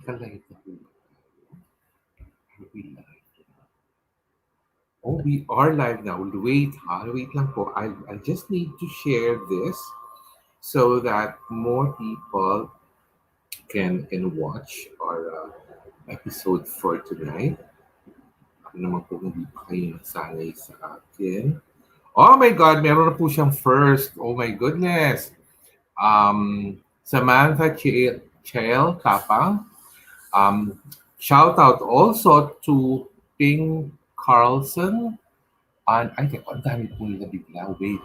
Naka-live na po ba tayo? Are we live now? Oh, we are live now. Wait, wait lang po. I just need to share this so that more people can watch our episode for tonight. Ako naman po hindi pa kayo nasanay sa akin. Oh my God, meron na po siyang first. Oh my goodness. Samantha Chael Kapang. Shout out also to Ping Carlson. And ay, teka, ang dami po nila bigla. Wait.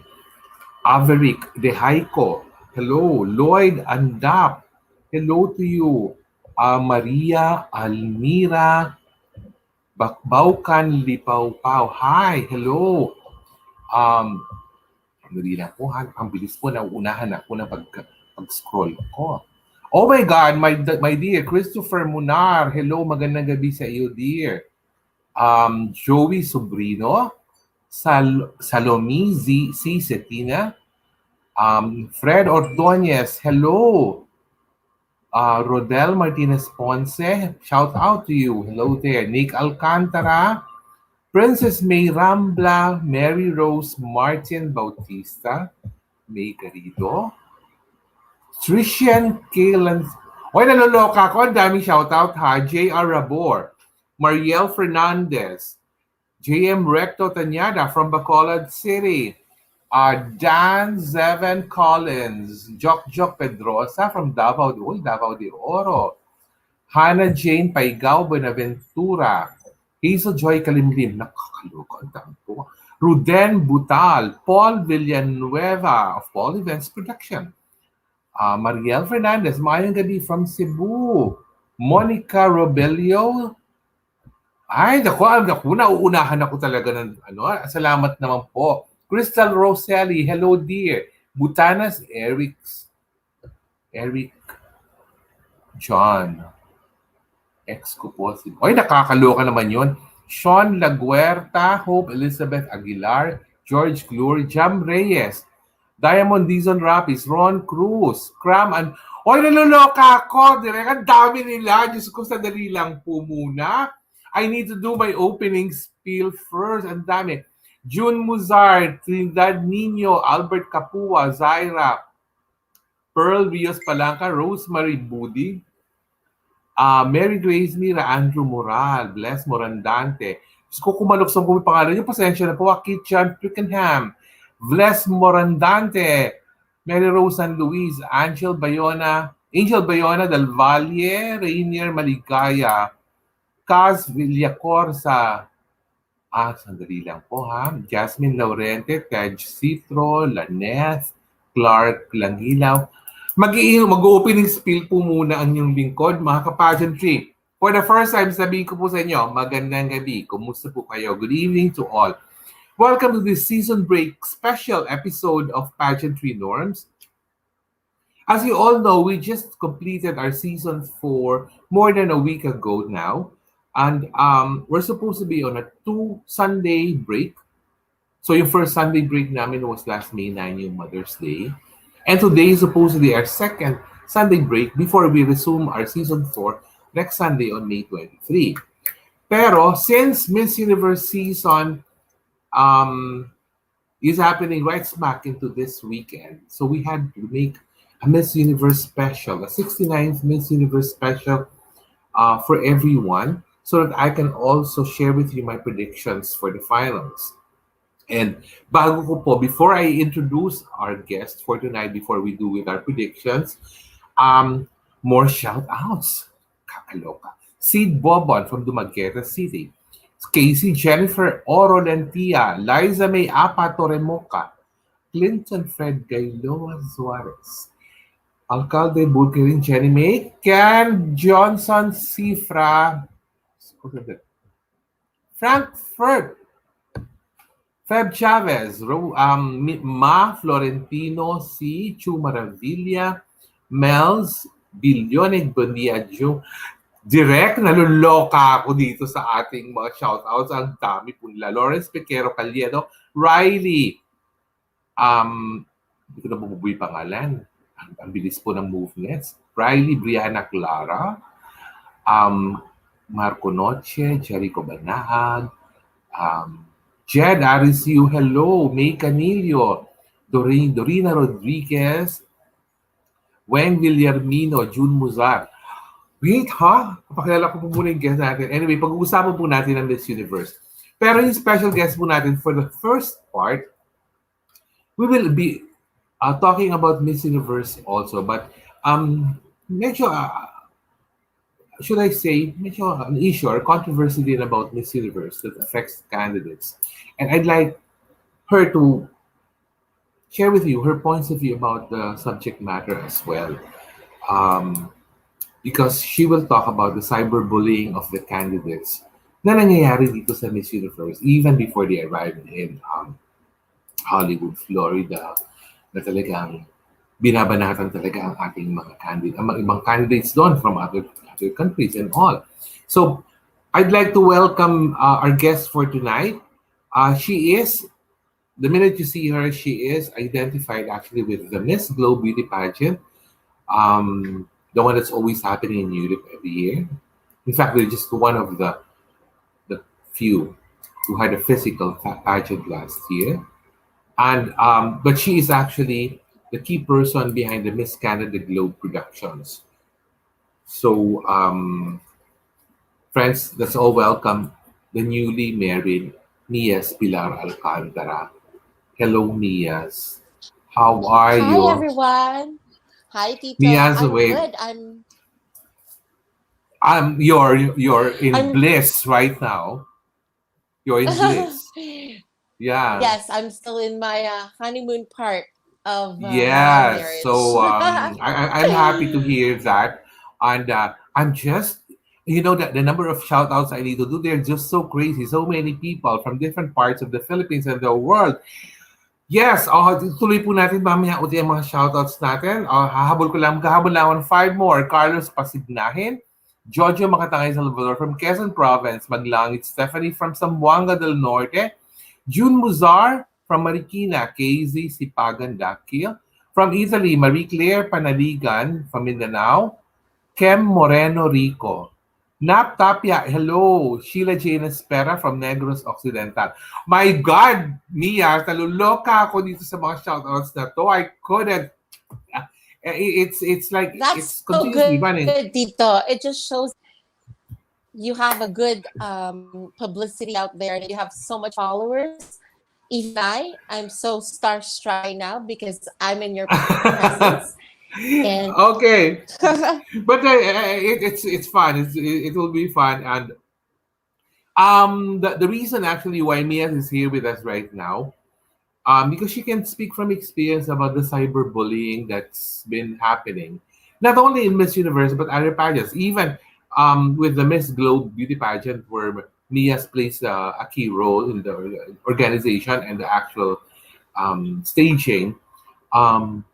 Averick De Haico. Hello. Lloyd Andap. Hello to you. Maria Almira Bakbaukan Lipawpaw. Hi. Hello. Um, Dali lang po. Ang bilis po. Nauunahan ako ng pag-scroll ko. Oh my God, my dear Christopher Munar. Hello, magandang gabi sa iyo, dear. Joey Sobrino, Salome C. Cetina, Fred Ordonez. Hello. Rodel Martinez Ponce, shout out to you. Hello there. Nick Alcantara, Princess May Rambla, Mary Rose Martin Bautista, May Garrido, Trishan Kailan. Oy, naloloka ko. Ang daming shoutout ha. J.R. Rabor, Mariel Fernandez, J.M. Recto Tanyada from Bacolod City, Dan Zeven Collins, Jok Pedrosa from Davao de Oro, Hannah Jane Paigao Buenaventura, Hazel Joy Kalimlim, nakakaloka ang dami po. Ruden Butal, Paul Villanueva of Paul Events Production, Mariel Fernandez, mayang gabi from Cebu. Monica Robelio. Ay, naku, nauunahan ako talaga ng Salamat naman po. Crystal Roselli, hello dear. Butanas, Eric John. Ex ko po si... Ay, nakakaloka naman yon. Sean Laguerta, Hope Elizabeth Aguilar, George Glur, Jam Reyes, Diamond Dizon Rapis, Ron Cruz, Cram, and... Oy, naluloka ako! Direk, ang dami nila. Diyos ko, sadali lang po muna. I need to do my opening spiel first. Ang dami. June Muzard, Trinidad Nino, Albert Capua, Zaira, Pearl Rios Palanca, Rosemary Budi, Mary Grace Mira, Andrew Moral, Bless Morandante. Diyos ko, kumaluksan ko yung pangalan niyo. Pasensya na po. Kitchan Twickenham, Bless Morandante, Mary Rose San Luis, Angel Bayona Del Valle, Rainier Maligaya, Kaz Villacorsa, sandali lang po ha, Jasmine Laurente, Tej Citro, Laneth, Clark Langilaw. Mag-opening spiel po muna ang inyong lingkod, mga ka-pageantry. For the first time, sabihin ko po sa inyo, magandang gabi. Kumusta po kayo? Good evening to all. Welcome to this season break special episode of Pageantry Norms. As you all know, we just completed our season 4 more than a week ago now. And we're supposed to be on a 2-Sunday break. So yung first Sunday break namin was last May 9, yung Mother's Day. And today is supposed to be our second Sunday break before we resume our season 4 next Sunday on May 23. Pero since Miss Universe season is happening right smack into this weekend. So we had to make a Miss Universe special, a 69th Miss Universe special for everyone so that I can also share with you my predictions for the finals. And bago ko po, before I introduce our guest for tonight, before we do with our predictions, more shout-outs. Kakaloka. Sid Bobon from Dumaguete City. Casey Jennifer Oro Lentia, Liza May Apa Torremoca, Clinton Fred Gailoa Suarez, Alcalde Bulgarin Jenny May, Ken Johnson Cifra, Frankfurt, Feb Chavez, Ma Florentino C, Chu Maravilla, Mels Bilyonig Bondiadjo. Direct, naluloka ako dito sa ating mga shoutouts. Ang dami po nila. Lawrence Pequero Caliedo, Riley. Hindi ko na bumubuhay pangalan. Ang bilis po ng movements. Riley Brianna Clara. um, Marco Noche, Jericho Banahag, um, Jed Arisiu, hello, May Canillo, Dorina Rodriguez, Weng Villarmino, June Muzar. Wait, ha? Pakilala ko po muna yung guest natin. Anyway, pag-uusapan po natin ang Miss Universe. Pero yung special guest po natin for the first part, we will be talking about Miss Universe also. But medyo, should I say, medyo an issue or controversy din about Miss Universe that affects candidates. And I'd like her to share with you her points of view about the subject matter as well. Um, because she will talk about the cyberbullying of the candidates na nangyayari dito sa Miss Universe even before they arrive in Hollywood, Florida, na talagang binabanatan talaga ang ating mga candidate, ang mga ibang candidates doon from other countries and all. So, I'd like to welcome our guest for tonight. She is, the minute you see her, she is identified actually with the Miss Globe Beauty Pageant, the one that's always happening in Europe every year. In fact, they're just one of the few who had a physical pageant last year. And but she is actually the key person behind the Miss Canada Globe productions. So, friends, let's all welcome the newly married Mias Pilar Alcantara. Hello, Mias. How are Hi you? everyone. Hi Tito. Mias, I'm wait. good. You're in I'm bliss right now. You're in bliss. Yeah. Yes, I'm still in my honeymoon part of my Yes. marriage. So I'm happy to hear that. And I'm just, that the number of shout outs I need to do, they're just so crazy. So many people from different parts of the Philippines and the world. Yes, tuloy po natin mamaya ulit ang mga shoutouts natin. Kahabol lang ng 5 more. Carlos Pasignahin, Jojo Makatangay Salvador from Quezon Province, Maglangit Stephanie from Zamboanga del Norte, June Muzar from Marikina, KZ Sipagan Dakil, from Italy, Marie Claire Panaligan from Mindanao, Kem Moreno Rico. Nap Tapia, hello. Sheila Jane Espera from Negros Occidental. My God, Mia, naluloka ako dito sa mga shoutouts na to. I couldn't. It's like, it's That's so continuously good, running. Tito. It just shows you have a good publicity out there and you have so much followers. Even I'm so starstruck right now because I'm in your presence. And Okay. But it's fun. It will be fun. And the reason actually why Mia is here with us right now, because she can speak from experience about the cyberbullying that's been happening, not only in Miss Universe but other pageants, even with the Miss Globe Beauty Pageant, where Mia's plays a key role in the organization and the actual staging. Um,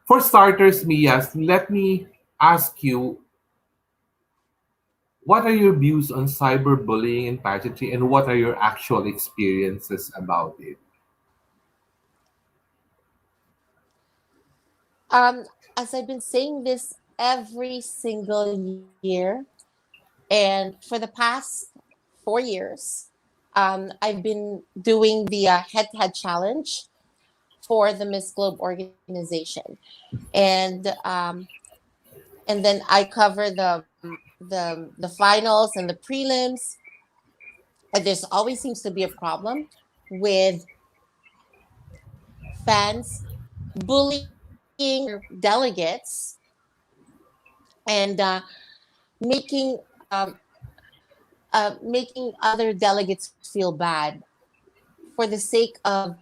for starters, Mia's, let me ask you, what are your views on cyberbullying in pageantry, and what are your actual experiences about it? um, as I've been saying this every single year, and for the past 4 years, I've been doing the head-to-head challenge for the Miss Globe organization, and then I cover the finals and the prelims. And there's always seems to be a problem with fans bullying delegates and making making other delegates feel bad for the sake of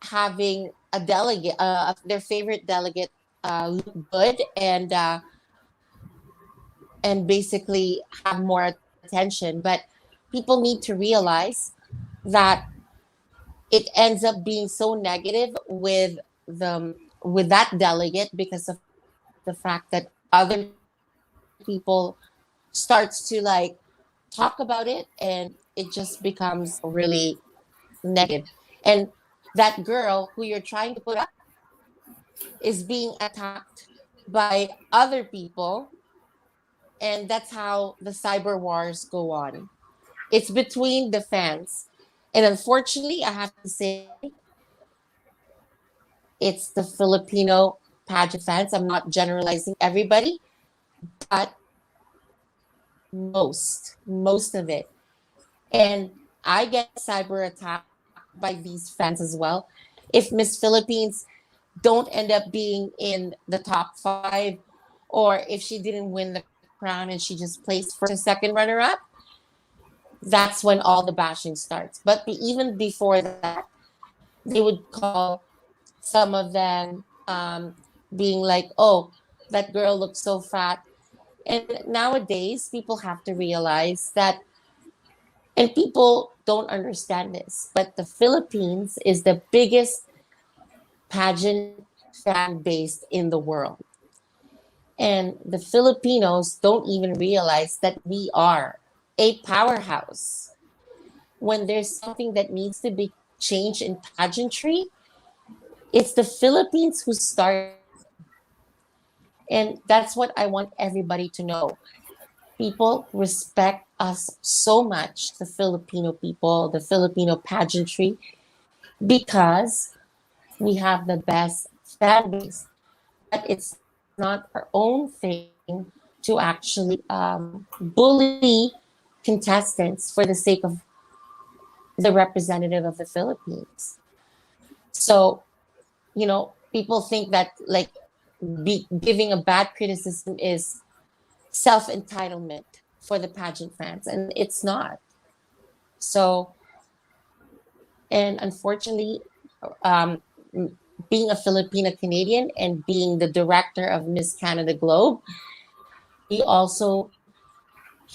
having a delegate, their favorite delegate, look good and basically have more attention. But people need to realize that it ends up being so negative with that delegate because of the fact that other people starts to like talk about it and it just becomes really negative. And that girl who you're trying to put up is being attacked by other people And that's how the cyber wars go on. It's between the fans. And unfortunately, I have to say, it's the Filipino pageant fans. I'm not generalizing everybody, but most of it. And I get cyber attacked by these fans as well. If Miss Philippines don't end up being in the top five, or if she didn't win the crown and she just placed first or second runner up, that's when all the bashing starts. But even before that, they would call some of them being like, oh, that girl looks so fat. And nowadays, people have to realize that, and people don't understand this, but the Philippines is the biggest pageant fan base in the world. And the Filipinos don't even realize that we are a powerhouse. When there's something that needs to be changed in pageantry, it's the Philippines who started it. And that's what I want everybody to know. People respect us so much, the Filipino people, the Filipino pageantry, because we have the best fan base. But it's not our own thing to actually bully contestants for the sake of the representative of the Philippines. So, people think that like giving a bad criticism is self entitlement for the pageant fans, and it's not. So, and unfortunately, um, being a Filipino Canadian and being the director of Miss Canada Globe, we also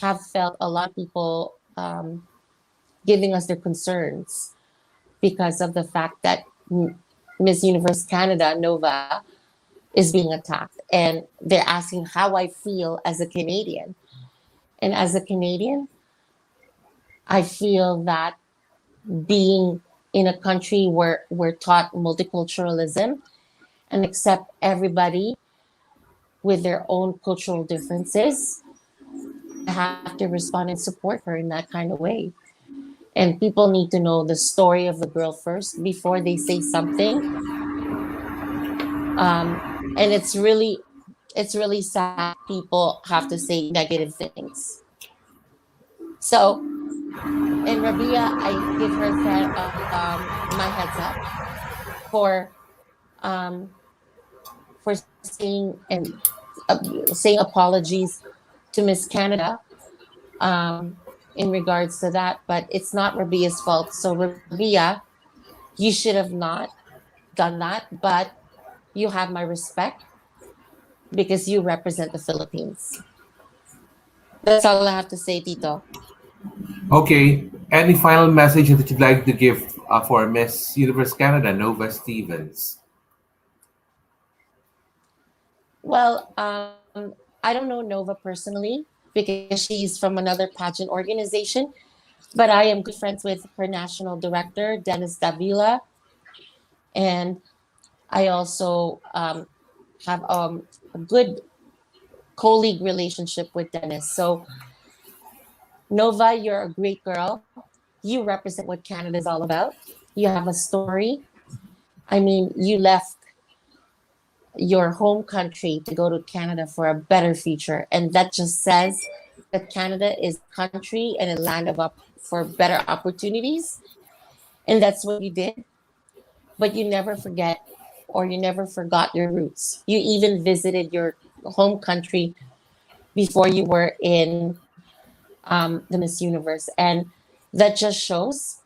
have felt a lot of people giving us their concerns because of the fact that Miss Universe Canada, Nova, is being attacked. And they're asking how I feel as a Canadian. And as a Canadian, I feel that being in a country where we're taught multiculturalism and accept everybody with their own cultural differences, I have to respond and support her in that kind of way. And people need to know the story of the girl first before they say something. And it's really sad that people have to say negative things. So, and Rabia, I give her my heads up for um, for saying and saying apologies to Miss Canada in regards to that, but it's not Rabia's fault. So Rabia, you should have not done that, but you have my respect because you represent the Philippines. That's all I have to say, Tito. Okay, any final message that you'd like to give for Miss Universe Canada, Nova Stevens? Well, I don't know Nova personally because she's from another pageant organization, but I am good friends with her national director, Dennis Davila, and I also have a good colleague relationship with Dennis. So, Nova, you're a great girl. You represent what Canada is all about. You have a story. I mean, you left your home country to go to Canada for a better future. And that just says that Canada is a country and a land for better opportunities. And that's what you did. But you never forget or you never forgot your roots. You even visited your home country before you were in the Miss Universe. And that just shows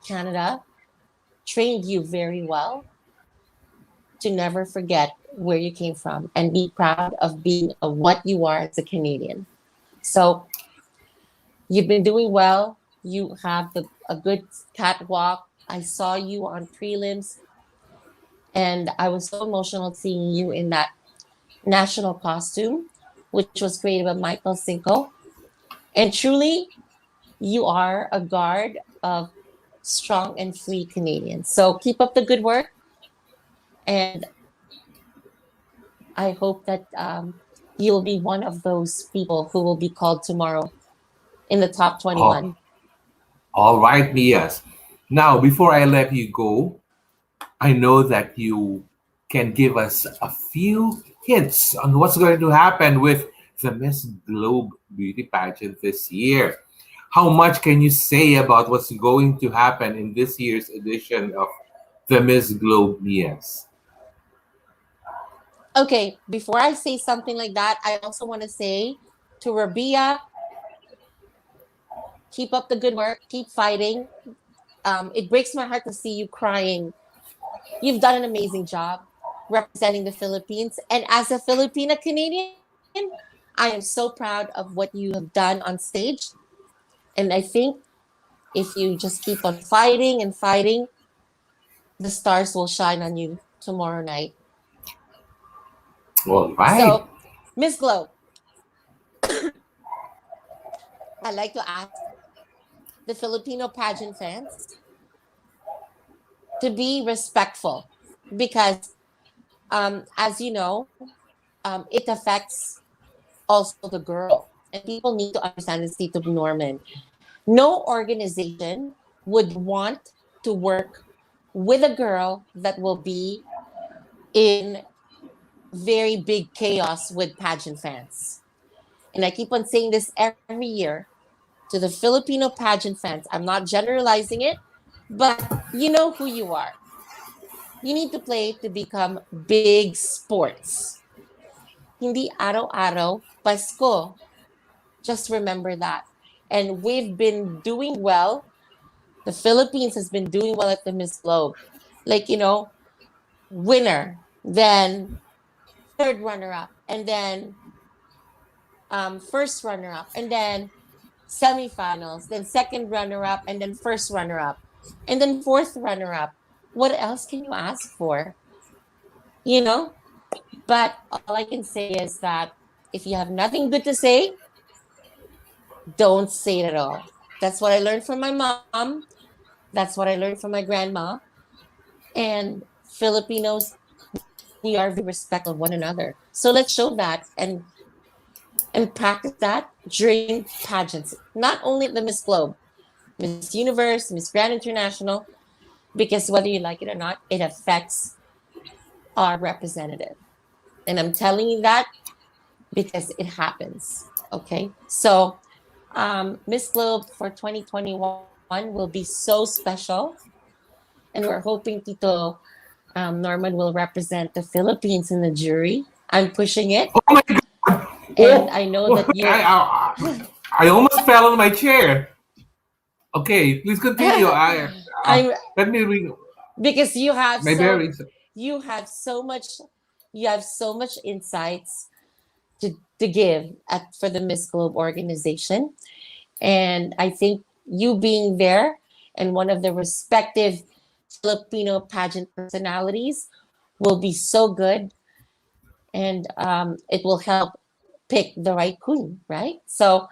Canada trained you very well to never forget where you came from and be proud of being what you are as a Canadian. So you've been doing well. You have a good catwalk. I saw you on prelims, and I was so emotional seeing you in that national costume, which was created by Michael Cinco. And truly, you are a guard of strong and free Canadians. So keep up the good work, and I hope that you'll be one of those people who will be called tomorrow in the top Oh, 21. all right, Mias. Now, before I let you go, I know that you can give us a few hints on what's going to happen with the Miss Globe beauty pageant this year. How much can you say about what's going to happen in this year's edition of the Miss Globe, Mias? Okay, before I say something like that, I also want to say to Rabia, keep up the good work, keep fighting. It breaks my heart to see you crying. You've done an amazing job representing the Philippines. And as a Filipina Canadian, I am so proud of what you have done on stage. And I think if you just keep on fighting and fighting, the stars will shine on you tomorrow night. All right. So, Miss Glow, I'd like to ask the Filipino pageant fans to be respectful because, as you know, it affects also the girl. And people need to understand the state of Norman. No organization would want to work with a girl that will be in very big chaos with pageant fans. And I keep on saying this every year to the Filipino pageant fans. I'm not generalizing it, but you know who you are. You need to play to become big sports. Hindi araw-araw, Pasko. Just remember that. And we've been doing well. The Philippines has been doing well at the Miss Globe. Like, winner, then third runner up, and then first runner up, and then semifinals, then second runner up, and then first runner up, and then fourth runner up. What else can you ask for? You know? But all I can say is that if you have nothing good to say, don't say it at all. That's what I learned from my mom. That's what I learned from my grandma. And Filipinos, we are very respectful of one another. So let's show that and practice that during pageants, not only at the Miss Globe, Miss Universe, Miss Grand International, because whether you like it or not, it affects our representative. And I'm telling you that because it happens. Okay. So Miss Globe for 2021 will be so special. And we're hoping Tito Norman will represent the Philippines in the jury. I'm pushing it. Oh my God! And Oh, I know that I, you, I, I almost fell on my chair. Okay, please continue. I'm Let me read because my very. you have so much you have so much insights to give for the Miss Globe organization. And I think you being there and one of the respective Filipino pageant personalities will be so good. And it will help pick the right queen, right? So,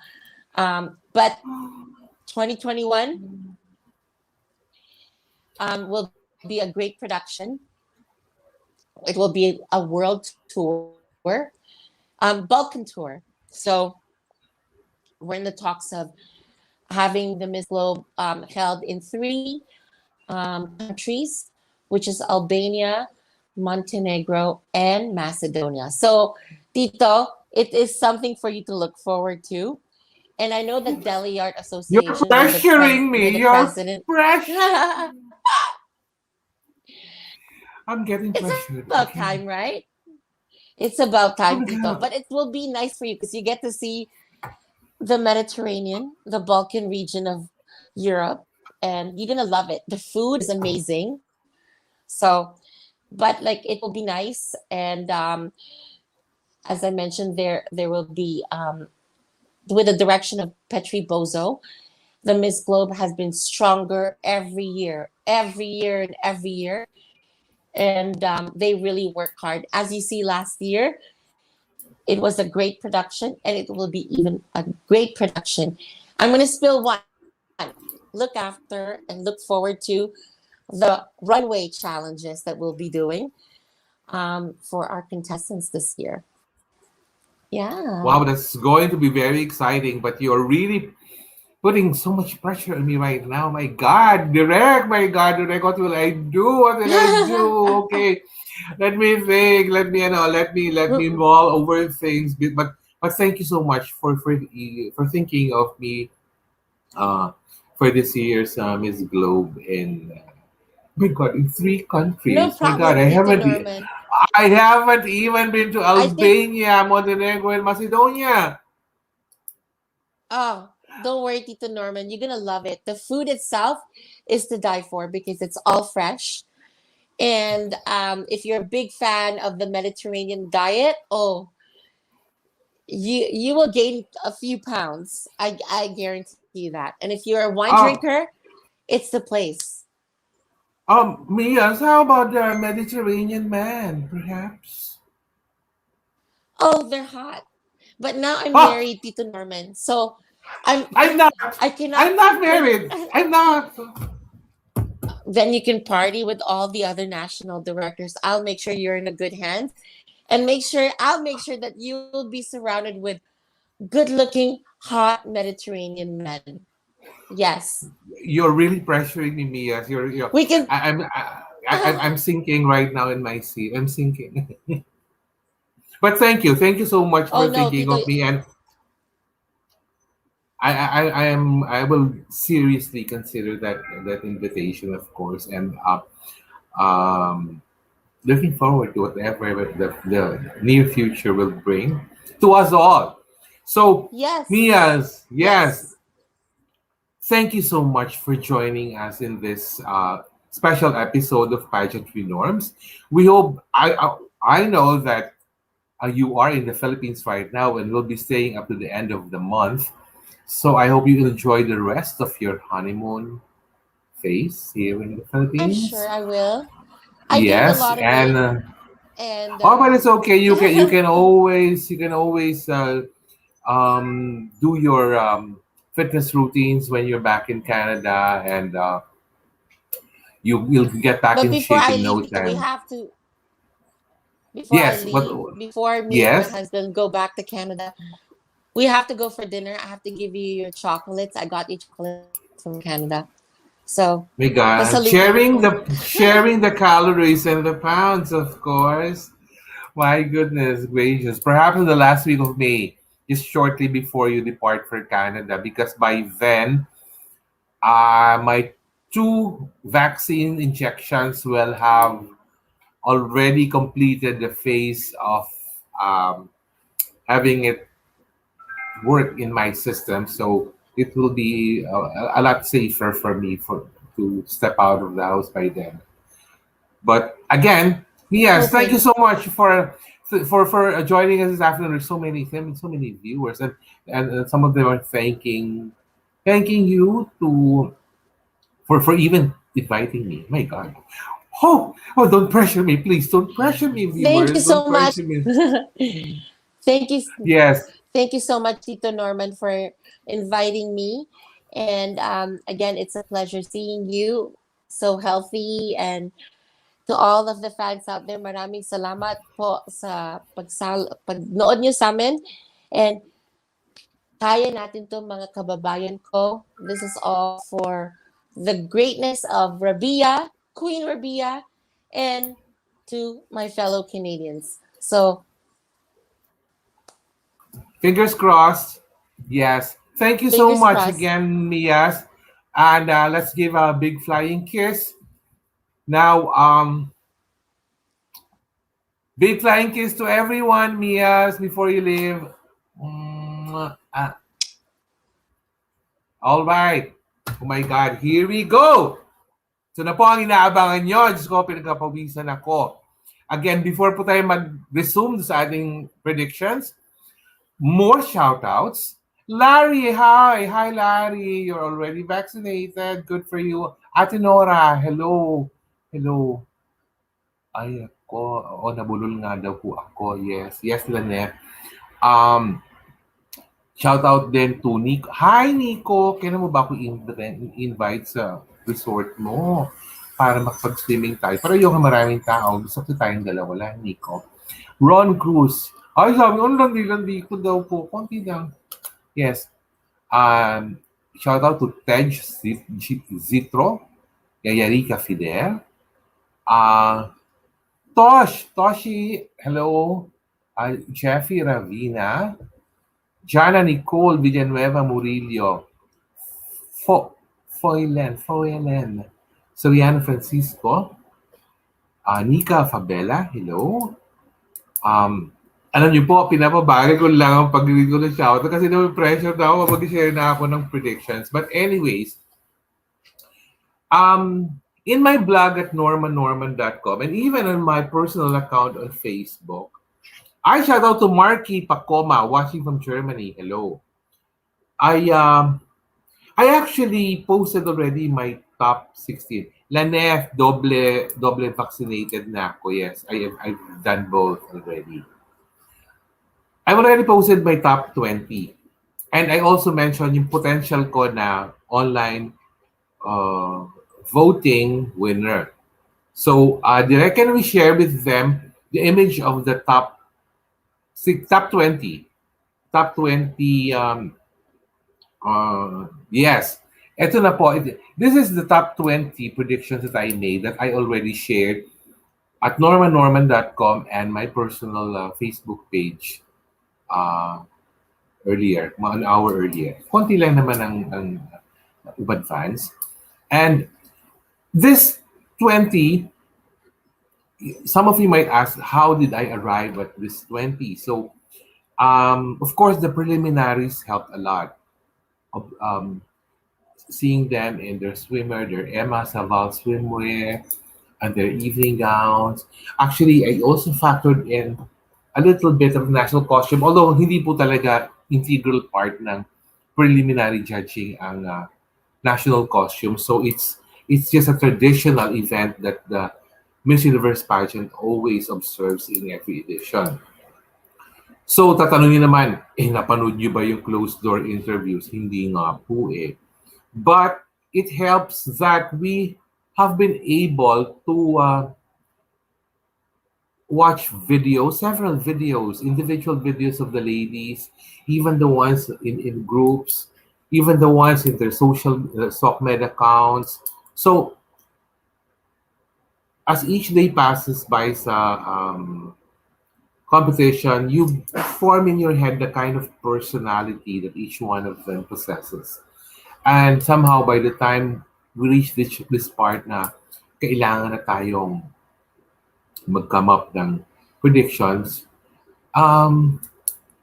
but 2021 will be a great production. It will be a world tour, Balkan tour. So we're in the talks of having the Miss Globe held in three countries, which is Albania, Montenegro, and Macedonia. So, Tito, it is something for you to look forward to. And I know that Delhi Art You're Association pressuring with me. the You're president. fresh. I'm getting It's pressured. about Okay. time, right? It's about Oh time, my Tito. God. But it will be nice for you because you get to see the Mediterranean, the Balkan region of Europe, and you're gonna love it. The food is amazing. So, but like it will be nice, and as I mentioned, there will be with the direction of Petri Bozo, the Miss Globe has been stronger every year, and every year, and they really work hard. As you see, last year it was a great production, and it will be even a great production. I'm going to spill one. Look after and look forward to the runway challenges that we'll be doing for our contestants this year. Yeah. Wow, Yeah. that's going to be very exciting. But you're really putting so much pressure on me right now. My God, Direct, what will I do? What will I do? Okay, let me think. Let me mull over things. But thank you so much for thinking of me uh, for this year's Miss Globe in my God, in three No countries. My God, problem, Tito Norman. I haven't even been to I think, Albania, Montenegro, and Macedonia. oh, don't worry, Tito Norman. You're gonna love it. The food itself is to die for because it's all fresh. And if you're a big fan of the Mediterranean diet, oh, you will gain a few pounds. I guarantee you that. And if you're a wine Um, drinker, it's the place. Mias, how about the Mediterranean man, perhaps? Oh, they're hot. But now I'm Oh, married, Tito Norman. So I'm I'm not. I cannot I'm not then married. I'm not. then you can party with all the other national directors. I'll make sure you're in a good hands and I'll make sure that you will be surrounded with good-looking, hot Mediterranean men. Yes. You're really pressuring me, Mias. We can I'm sinking right now in my seat. I'm sinking. But thank you so much Oh for no, thinking Tito. of me, and I will seriously consider that invitation, of course, and um, looking forward to whatever the near future will bring to us all. So, Yes. Mias, yes, Yes. thank you so much for joining us in this special episode of Pageantry Norms. We hope I know that you are in the Philippines right now and will be staying up to the end of the month. So I hope you enjoy the rest of your honeymoon phase here in the I'm sure Philippines. I will. I gained a Yes, lot of and weight and oh, but it's okay. You can always do your fitness routines when you're back in Canada, and you will get back but in before shape I in leave, no Tito, we time. have to before I Yes. What? leave, before me and my Yes. husband go back to Canada, we have to go for dinner. I have to give you your chocolates. I got you chocolates from Canada. So, My God, pasalubong. sharing the calories and the pounds, of course. My goodness gracious. Perhaps in the last week of May, just shortly before you depart for Canada, because by then, my two vaccine injections will have already completed the phase of um, having it work in my system. So it will be a lot safer for me to step out of the house by then. But again, yes, thank you Hoping. so much for joining us this afternoon. There's so many viewers, and some of them are thanking you to for even inviting me. My God. Oh, don't pressure me, please. Don't pressure me, Thank you viewers. Don't so much. pressure me. thank you Yes, thank you so much, Tito Norman, for inviting me. And again, it's a pleasure seeing you so healthy. And to all of the fans out there, maraming salamat po sa pagnood nyo sa amin. And kaya natin to mga kababayan ko. This is all for the greatness of Rabia, Queen Rabia, and to my fellow Canadians. So, fingers crossed. Yes. Thank you so fingers much crossed. again, Mias. And let's give a big flying kiss. Now, big flying kiss to everyone, Mias, before you leave. All right. Oh my God, here we go. So na po ang inaabangan nyo. Diyos ko, pinagkapawisan ako. Again, before po tayo mag-resume sa ating predictions, more shoutouts. Larry, hi. Hi, Larry. You're already vaccinated. Good for you. Ate Nora, hello. Hello. Ay, ako. Oo, nabulol nga daw po ako. Yes. Yes, Lynette. Um, Shout out din to Nico. Hi, Nico! Kailan mo ba ako invite sa resort mo para makapag-swimming tayo? Pero yung maraming tao, gusto ko tayong dalawa lang, Nico. Ron Cruz. Ay, sabi ko, landi ko daw po. Konti lang. Yes. Um, Shout out to Zitro, Yayarika Fidel. Toshi, hello. Jeffy Ravina. Jana Nicole Villanueva Murillo. Foylen. Soriano Francisco. Nika Fabella, hello. Um, Alam niyo po, pinapabagay ko lang ang pag-read ko ng shoutout kasi naman pressure na ako mag-share na ako ng predictions. But anyways, in my blog at normannorman.com and even on my personal account on Facebook, I shout out to Marky Pacoma watching from Germany. Hello. I um I actually posted already my top 16. Lanef, double vaccinated na ako. Yes, I've done both already. I've already posted my top 20. And I also mentioned yung potential ko na online uh, voting winner. So, can we share with them the image of the top 20? Top 20, yes. Ito na po. This is the top 20 predictions that I made that I already shared at normannorman.com and my personal Facebook page earlier, mga an hour earlier. Konti lang naman ang ubad fans. And this 20, some of you might ask, how did I arrive at this 20? So, of course, the preliminaries helped a lot. Seeing them in their swimwear, their Emma Saval swimwear, and their evening gowns. Actually, I also factored in a little bit of national costume, although hindi po talaga integral part ng preliminary judging ang national costume. So it's just a traditional event that the Miss Universe pageant always observes in every edition. So tatanungin naman, napanood niyo ba yung closed door interviews? Hindi nga po eh. But it helps that we have been able to watch videos, several videos, individual videos of the ladies, even the ones in groups, even the ones in their social SOCMED accounts. So, as each day passes by sa competition, you form in your head the kind of personality that each one of them possesses. And somehow, by the time we reach this part na kailangan na tayong mag-come up ng predictions,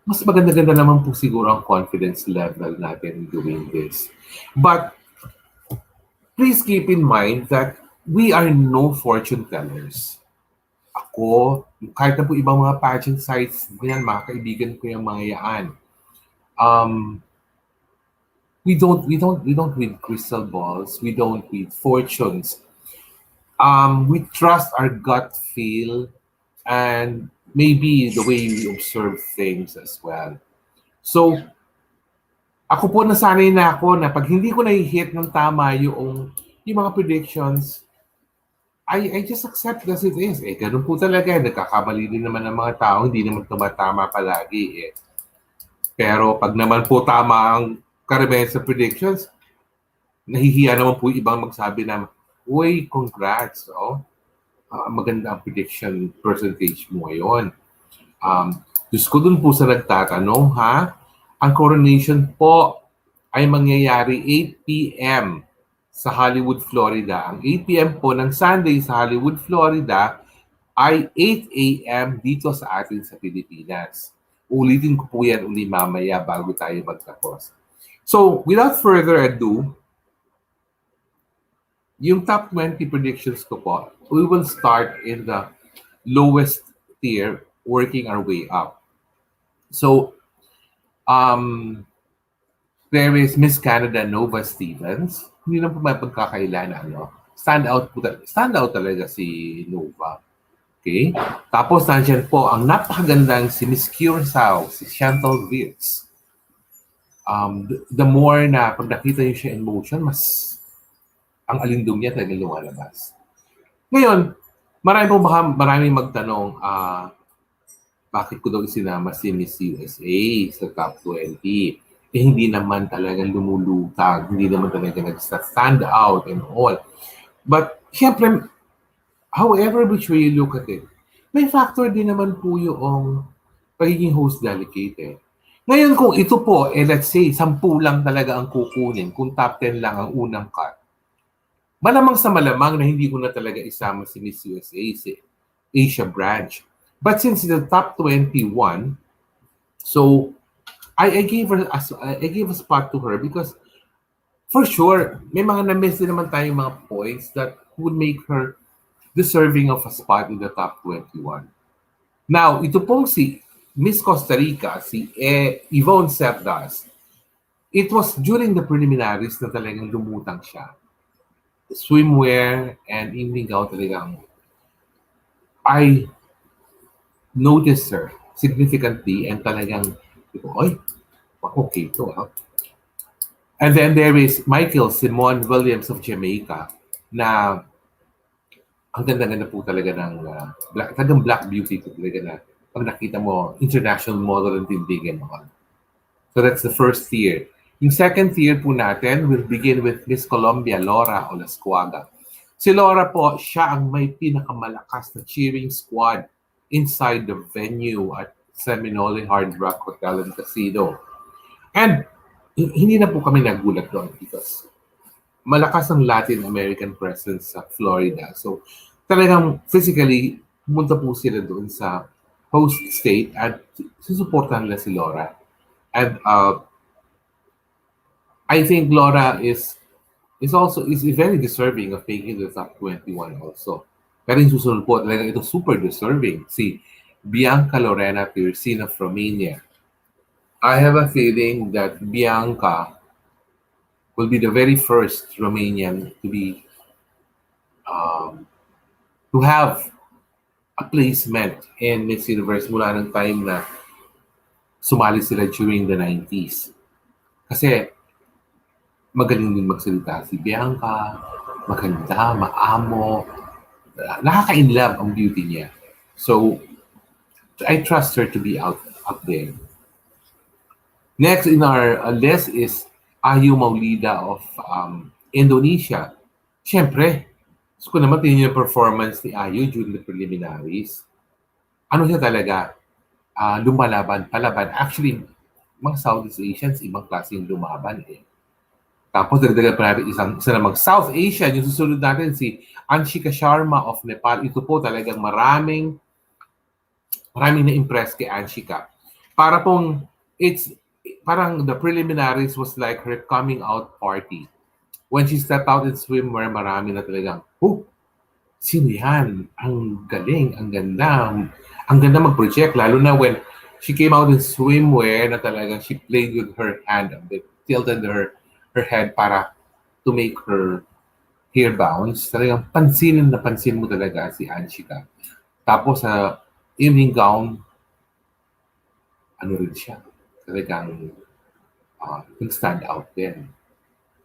mas maganda-ganda naman po siguro ang confidence level natin doing this. But please keep in mind that we are no fortune tellers. Ako, kahit na po ibang mga pageant sites, yan, mga kaibigan ko yung mga yaan. We don't read crystal balls. We don't read fortunes. We trust our gut feel and maybe the way we observe things as well. So, ako po nasanay na ako na pag hindi ko na-hit ng tama yung mga predictions, I just accept as it is. Ganun po talaga. Nagkakamali din naman ng mga tao. Hindi naman tumatama palagi. Pero pag naman po tama ang karamihan sa predictions, nahihiya naman po ibang magsabi na, uy, congrats. Maganda ang prediction percentage mo ngayon. Diyos ko dun po sa nagtatanong, ha? Ang coronation po ay mangyayari 8 p.m. sa Hollywood, Florida. Ang 8 p.m. po ng Sunday sa Hollywood, Florida ay 8 a.m. dito sa atin sa Pilipinas. Ulitin ko po yan uli mamaya bago tayo magtapos. So, without further ado, yung top 20 predictions ko po, we will start in the lowest tier, working our way up. So, there is Miss Canada Nova Stevens. Hindi na po may pagkakailan, Stand out talaga si Nova. Okay? Tapos nandiyan po ang napakagandang si Miss Curacao, si Chantal Virts. The more na pag nakita niyo siya in motion, mas ang alindong niya talaga lumalabas. Ngayon, maraming magtanong, bakit ko daw isinama si Miss USA sa top 20? Eh, hindi naman talaga lumulutag, hindi naman talaga nag-stand out and all. But, syempre, however which way you look at it, may factor din naman po yung pagiging host delegate eh. Ngayon kung ito po, let's say, 10 lang talaga ang kukunin, kung top 10 lang ang unang cut, malamang sa malamang na hindi ko na talaga isama si Miss USA, si Asia branch. But since the top 21, so I gave her I gave a spot to her because for sure, may mga na-miss din naman tayong mga points that would make her deserving of a spot in the top 21. Now, ito pong si Miss Costa Rica, si Yvonne Cerdas, it was during the preliminaries na talagang lumutang siya. Swimwear and evening gown talagang I noticed her significantly and talagang, oy, okay to. And then there is Michael Simon Williams of Jamaica na ang ganda-ganda po talaga ng black beauty po talaga na pag nakita mo, international model ang tindigan mo. So that's the first tier. Yung second tier po natin will begin with Miss Colombia, Laura Olascuaga. Si Laura po, siya ang may pinakamalakas na cheering squad inside the venue at Seminole Hard Rock Hotel and Casino. And hindi na po kami nagulat doon because malakas ang Latin American presence sa Florida. So talagang physically, pumunta po sila doon sa host state at susuportahan nila si Laura. And I think Laura is very deserving of making the top 21 also. Pero yung susunod po, talaga ito super deserving. Si Bianca Lorena Tirsin of Romania. I have a feeling that Bianca will be the very first Romanian to be to have a placement in Miss Universe mula ng time na sumali sila during the 90s. Kasi magaling din magsalita si Bianca, maganda, maamo, nakaka-inlove ang beauty niya. So, I trust her to be out there. Next in our list is Ayu Maulida of Indonesia. Siyempre, kung naman tingin yung performance ni Ayu during the preliminaries, ano siya talaga? Lumalaban, palaban. Actually, mga Southeast Asians, ibang klaseng lumaban eh. Tapos dagdagan pa natin isa namang South Asian, yung susunod natin si Anshika Sharma of Nepal. Ito po talagang maraming na-impress kay Anshika. Parang the preliminaries was like her coming out party. When she stepped out in swimwear, marami na talagang, sino yan? Ang galing, ang ganda. Ang ganda mag-project, lalo na when she came out in swimwear na talagang she played with her hand a bit, tilted her head para to make her hair bounce. Talagang pansinin na pansin mo talaga si Anshika. Tapos sa evening gown, ano rin siya. Talagang stand out din.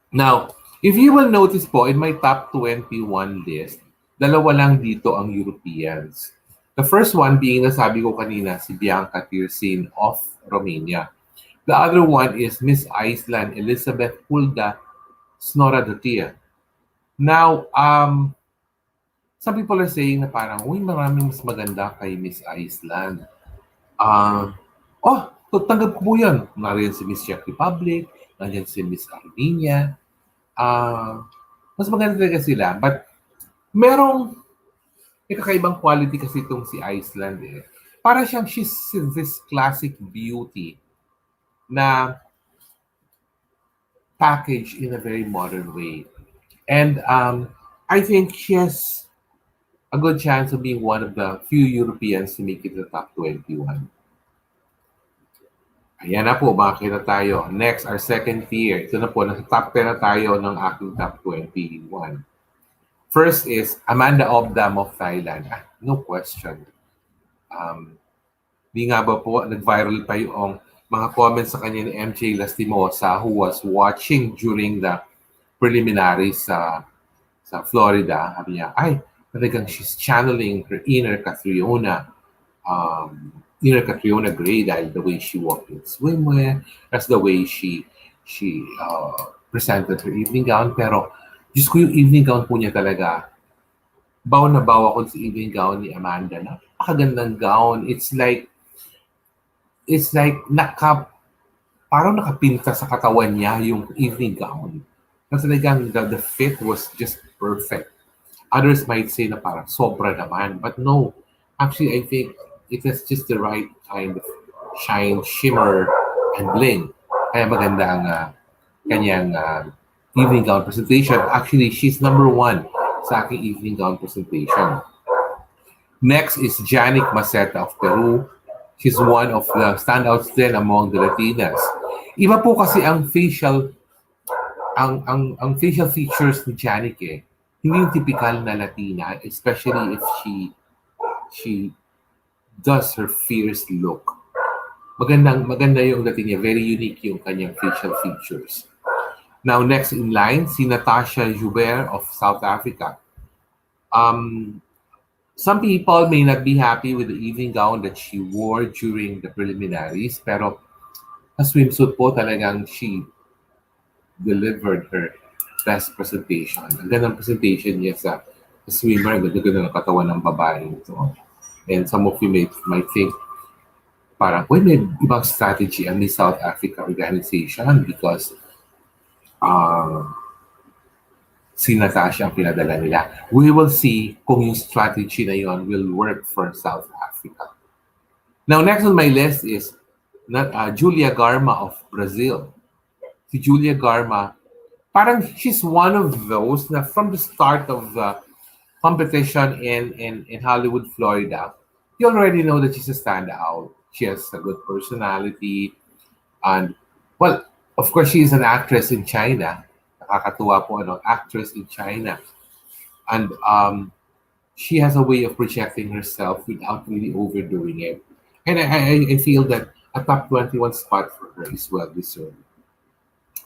Now, if you will notice po, in my top 21 list, dalawa lang dito ang Europeans. The first one being, nasabi ko kanina, si Bianca Tirsin of Romania. The other one is Miss Iceland, Elizabeth Hulda Snoradotia. Now, some people are saying na parang, maraming mas maganda kay Miss Iceland. Tanggap ko po yan. Nariyan si Miss Czech Republic, nariyan si Miss Armenia. Mas maganda talaga sila. But, merong kakaibang quality kasi itong si Iceland eh. Para siyang she's this classic beauty na packaged in a very modern way. And I think she has a good chance of being one of the few Europeans to make it to the top 21. Ayan na po, makakita tayo. Next, our second tier. Ito na po, nasa top 10 na tayo ng aking top 21. First is Amanda Obdam of Thailand. No question. Di nga ba po, nag-viral pa yung mga comments sa kanya ni MJ Lastimosa who was watching during the preliminaries sa Florida. Sabi niya, talagang she's channeling her inner Catriona. Catriona Gray dahil the way she walked in swimwear, that's the way she presented her evening gown. Pero, Diyos ko yung evening gown po niya talaga, baw na baw ako sa evening gown ni Amanda. Napakagandang gown. It's like parang nakapinta sa katawan niya yung evening gown. Kasi talagang the fit was just perfect. Others might say na parang sobra naman. But no, actually I think it has just the right kind of shine, shimmer, and bling. Kaya maganda ang kanyang evening gown presentation. Actually, she's number one sa aking evening gown presentation. Next is Janik Maceta of Peru. She's one of the standouts din among the Latinas. Iba po kasi ang facial features ni Janik eh. Hindi yung typical na Latina, especially if she does her fierce look. Maganda yung dating niya. Very unique yung kanyang facial features. Now, next in line, si Natasha Joubert of South Africa. Um, some people may not be happy with the evening gown that she wore during the preliminaries, pero sa swimsuit po talagang she delivered her best presentation. Ang gandang presentation niya sa swimmer, ang ganda ng katawan ng babae ito. And some of you might think, parang, may ibang strategy ang Miss South Africa organization because si Natasha ang pinadala nila. We will see kung yung strategy na yun will work for South Africa. Now, next on my list is Julia Garma of Brazil. Si Julia Garma, parang she's one of those na from the start of the competition in Hollywood, Florida, you already know that she's a standout. She has a good personality. And, well, of course, she is an actress in China. Nakakatuwa po, actress in China. And she has a way of projecting herself without really overdoing it. And I feel that a top 21 spot for her is well deserved.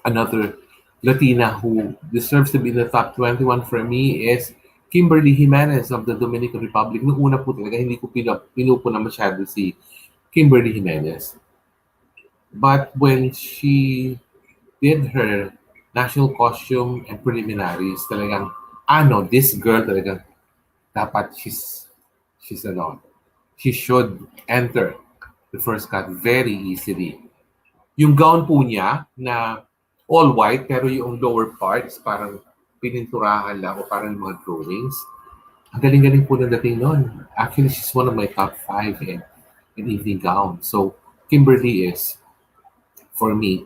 Another Latina who deserves to be in the top 21 for me is Kimberly Jimenez of the Dominican Republic. Noong una po talaga, hindi ko pinupuna masyado si Kimberly Jimenez. But when she did her national costume and preliminaries, talagang, this girl talagang, dapat she should enter the first cut very easily. Yung gown po niya na all white, pero yung lower parts parang pininturahan lang o parang mga drawings. Ang galing-galing po ng dating nun. Actually, she's one of my top 5 in evening gown. So, Kimberly is, for me,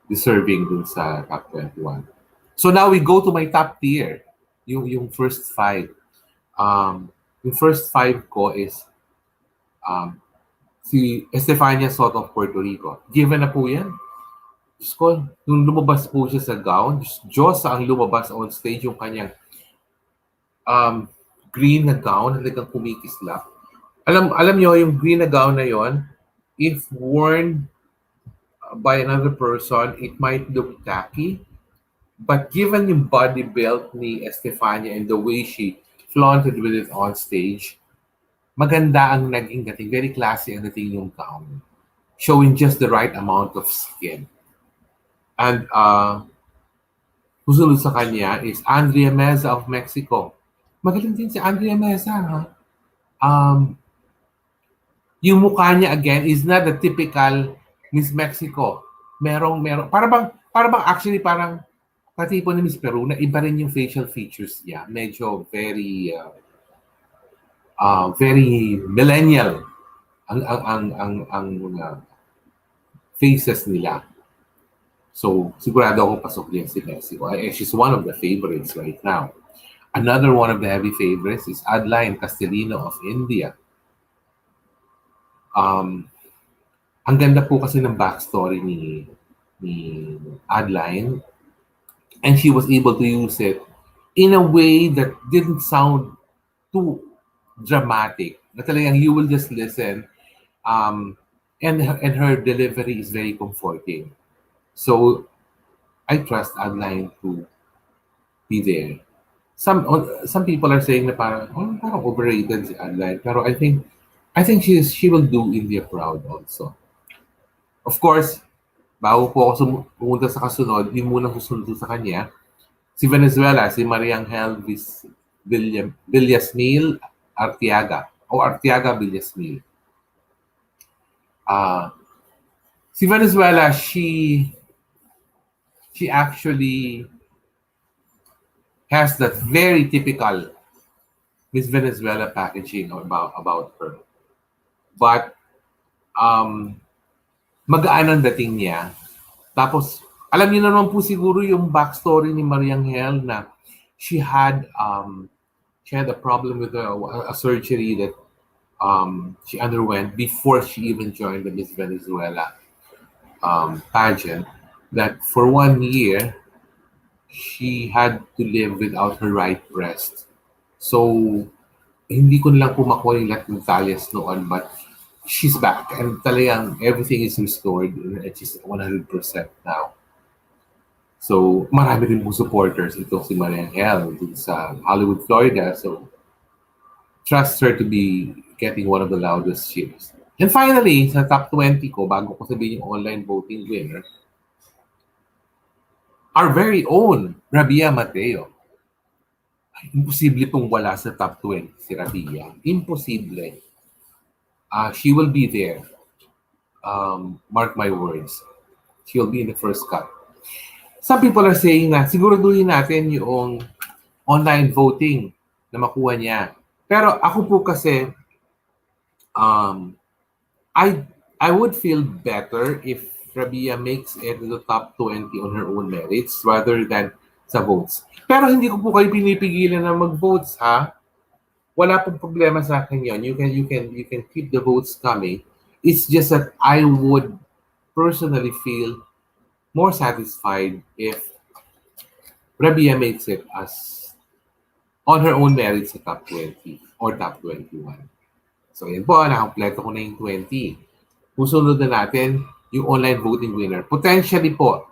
deserving dun sa top 21. So now we go to my top tier. Yung first 5. Yung first 5 ko is si Estefania Soto of Puerto Rico. Given na po yan. Diyos ko, nung lumabas po siya sa gown, Diyos ang lumabas on stage yung kanyang green na gown, halagang kumikislap. Alam nyo, yung green na gown na yon, if worn by another person, it might look tacky. But given yung body build ni Estefania and the way she flaunted with it on stage, maganda ang naging dating. Very classy ang dating yung gown. Showing just the right amount of skin. And susunod sa kanya is Andrea Meza of Mexico. Magaling din si Andrea Meza, ha? Yung mukha niya, again, is not the typical Miss Mexico. Merong, para bang actually parang katipo ni Miss Peru na iba rin yung facial features niya. Medyo very millennial ang faces nila. So, sigurado ako pasok din si Mexico. She's one of the favorites right now. Another one of the heavy favorites is Adline Castellino of India. Ang ganda po kasi ng backstory ni Adline, and she was able to use it in a way that didn't sound too dramatic. Na talagang you will just listen, and her delivery is very comforting. So, I trust Adline to be there. Some people are saying na parang overrated si Adline. Pero I think I think she will do India proud also. Of course, bago po ako pumunta sa kasunod, yung munang susunod sa kanya, si Venezuela, si Mariangel Villasmil Artiaga o Artiaga Villasmil. Uh, si Venezuela, she actually has that very typical Miss Venezuela packaging about her. But magaan ang dating niya. Tapos, alam niyo naman po siguro yung backstory ni Mariangel na she had she had a problem with a surgery that she underwent before she even joined the Miss Venezuela pageant. That for 1 year, she had to live without her right breast. So, hindi ko lang po makuha yung lahat ng detalles noon, but she's back and talagang everything is restored and she's 100% now. So, marami rin po supporters itong si Mariangel dun sa Hollywood, Florida. So, trust her to be getting one of the loudest cheers. And finally, sa top 20 ko, bago ko sabihin yung online voting winner, our very own Rabia Mateo. Imposible pong wala sa top 20 si Rabia. Imposible. She will be there. Mark my words. She will be in the first cut. Some people are saying na siguraduhin natin yung online voting na makuha niya. Pero ako po kasi, I would feel better if Rabia makes it to the top 20 on her own merits rather than sa votes. Pero hindi ko po kayo pinipigilan na mag-votes, ha? Wala pong problema sa akin yun. You can keep the votes coming. It's just that I would personally feel more satisfied if Rabia makes it as on her own merits sa top 20 or top 21. So yun po, nakampleto ko na yung 20. Susunod na natin yung online voting winner. Potentially po,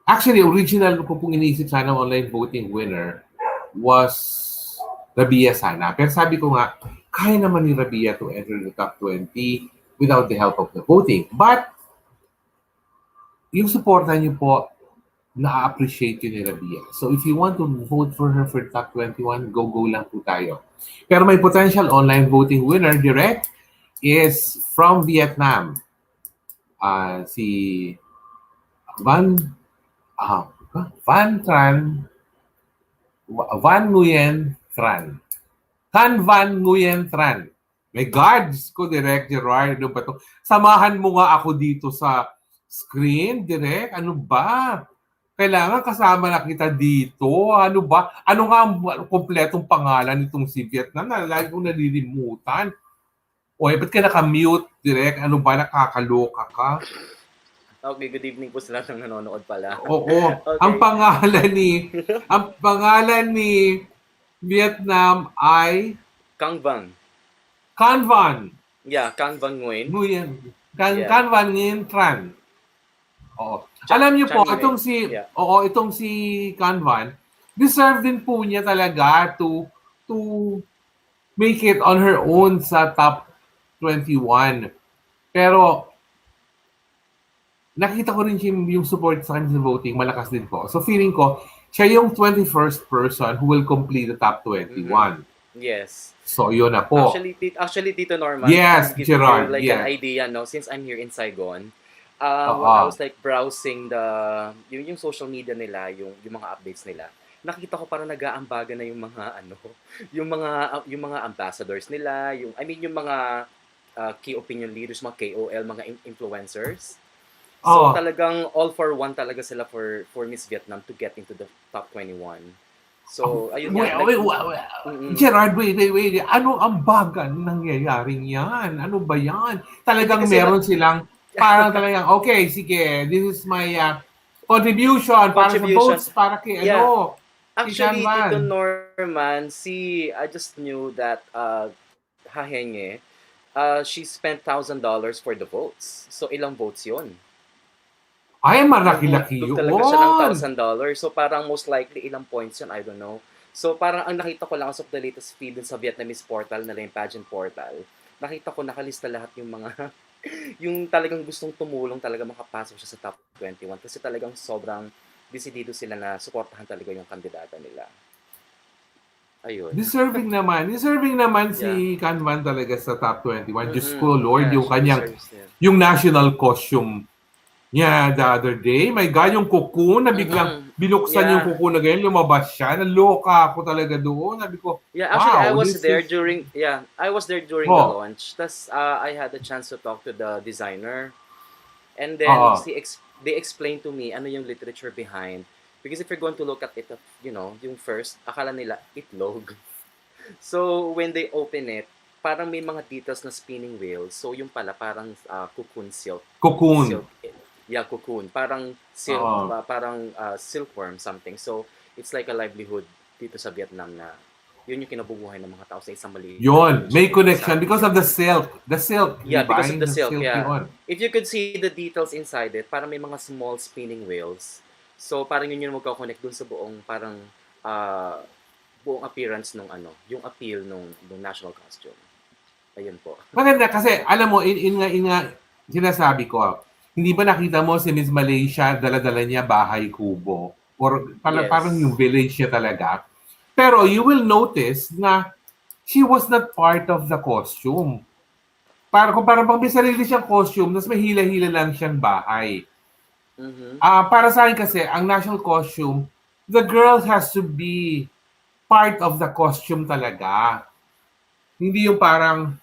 actually, original ko pong iniisip sana online voting winner was Rabia sana. Pero sabi ko nga, kaya naman ni Rabia to enter the top 20 without the help of the voting. But, yung suporta niyo po, na-appreciate yun ni Rabia. So, if you want to vote for her for top 21, go lang po tayo. Pero may potential online voting winner, direct, is from Vietnam. Si Van Tran Van Nguyen Tran. Tan Van Nguyen Tran. My God, ko Direct Gerard, ano ba to? Samahan mo nga ako dito sa screen, Direct. Ano ba? Kailangan kasama na kita dito. Ano ba? Ano nga ang kompletong pangalan nitong si Vietnam na lagi kong nalilimutan? O, ba't ka naka-mute, Direct? Ano ba? Nakakaloka ka? Okay, good evening po sa lahat ng nanonood pala. Oo. Okay. Ang pangalan ni Vietnam ay Kang Van. Canvan. Yeah, Kang Van Nguyen. Can Van Nguyen Tran. Oo. Alam niyo po, itong si Canvan, deserve din po niya talaga to make it on her own sa top 21. Pero nakita ko rin yung support sa kanya sa voting, malakas din po. So feeling ko, siya yung 21st person who will complete the top 21. Mm-hmm. Yes. So yun na po. Actually, Tito Norman, yes, give Gerard, you an idea, no? Since I'm here in Saigon, I was like browsing yung social media nila, yung mga updates nila. Nakita ko parang nag-aambaga na yung mga yung mga ambassadors nila, yung mga key opinion leaders, mga KOL, mga influencers. So talagang all for one talaga sila for Miss Vietnam to get into the top 21. So ayun nga. Gerard, wait. Ano ang bagan nangyayaring yan? Ano ba yan? Talagang meron silang parang talagang, okay, sige, this is my contribution para sa votes, para kay ano. Actually, Tito Norman, I just knew that Hahenge, she spent $1,000 for the votes. So ilang votes yun? Ay, malaki-laki yun. Talaga siya ng $1,000. So parang most likely ilang points yun, I don't know. So parang ang nakita ko lang as of the latest feed dun sa Vietnamese portal na yung pageant portal, nakita ko nakalista lahat yung mga yung talagang gustong tumulong talaga makapasok siya sa top 21 kasi talagang sobrang desidido sila na suportahan talaga yung kandidata nila. Ayun. Deserving naman Yeah. si Kanman talaga sa top 21. Diyos Mm-mm. ko, Lord, Yeah, yung she kanyang, deserves it. yung national costume niya the other day. My God, yung cocoon na biglang Mm-mm. binuksan yung Yeah. cocoon na ganyan, lumabas siya. Naloka ako talaga doon. Sabi ko, Yeah, actually wow, this is, I was there during the oh, launch. Tas I had the chance to talk to the designer. And then oo, they explained to me ano yung literature behind. Because if you're going to look at it, yung first, akala nila itlog. So when they open it, parang may mga details na spinning wheels. So yung pala parang cocoon cocoon. silk yeah, cocoon. Parang Oo. silkworm something. So it's like a livelihood dito sa Vietnam na yun yung kinabubuhay ng mga tao sa isang maliit na Yun, village may doon connection sa because of the silk. The silk, di yeah, ba? because of Yung the sa silk, silk yeah. yun. If you could see the details inside it, parang may mga small spinning wheels. So parang yun yung magkoconnect dun sa uh, buong appearance nung yung appeal nung national costume. Ayun po. Maganda kasi, alam mo, in nga, sinasabi ko, hindi ba nakita mo si Miss Malaysia, dala-dala niya bahay kubo? Or parang yung Yes. village niya talaga. Pero you will notice na she was not part of the costume. Parang pang may sarili siyang costume, tapos may hila-hila lang siyang bahay. Mhm. Para sa akin kasi, ang national costume, the girl has to be part of the costume talaga. Hindi yung parang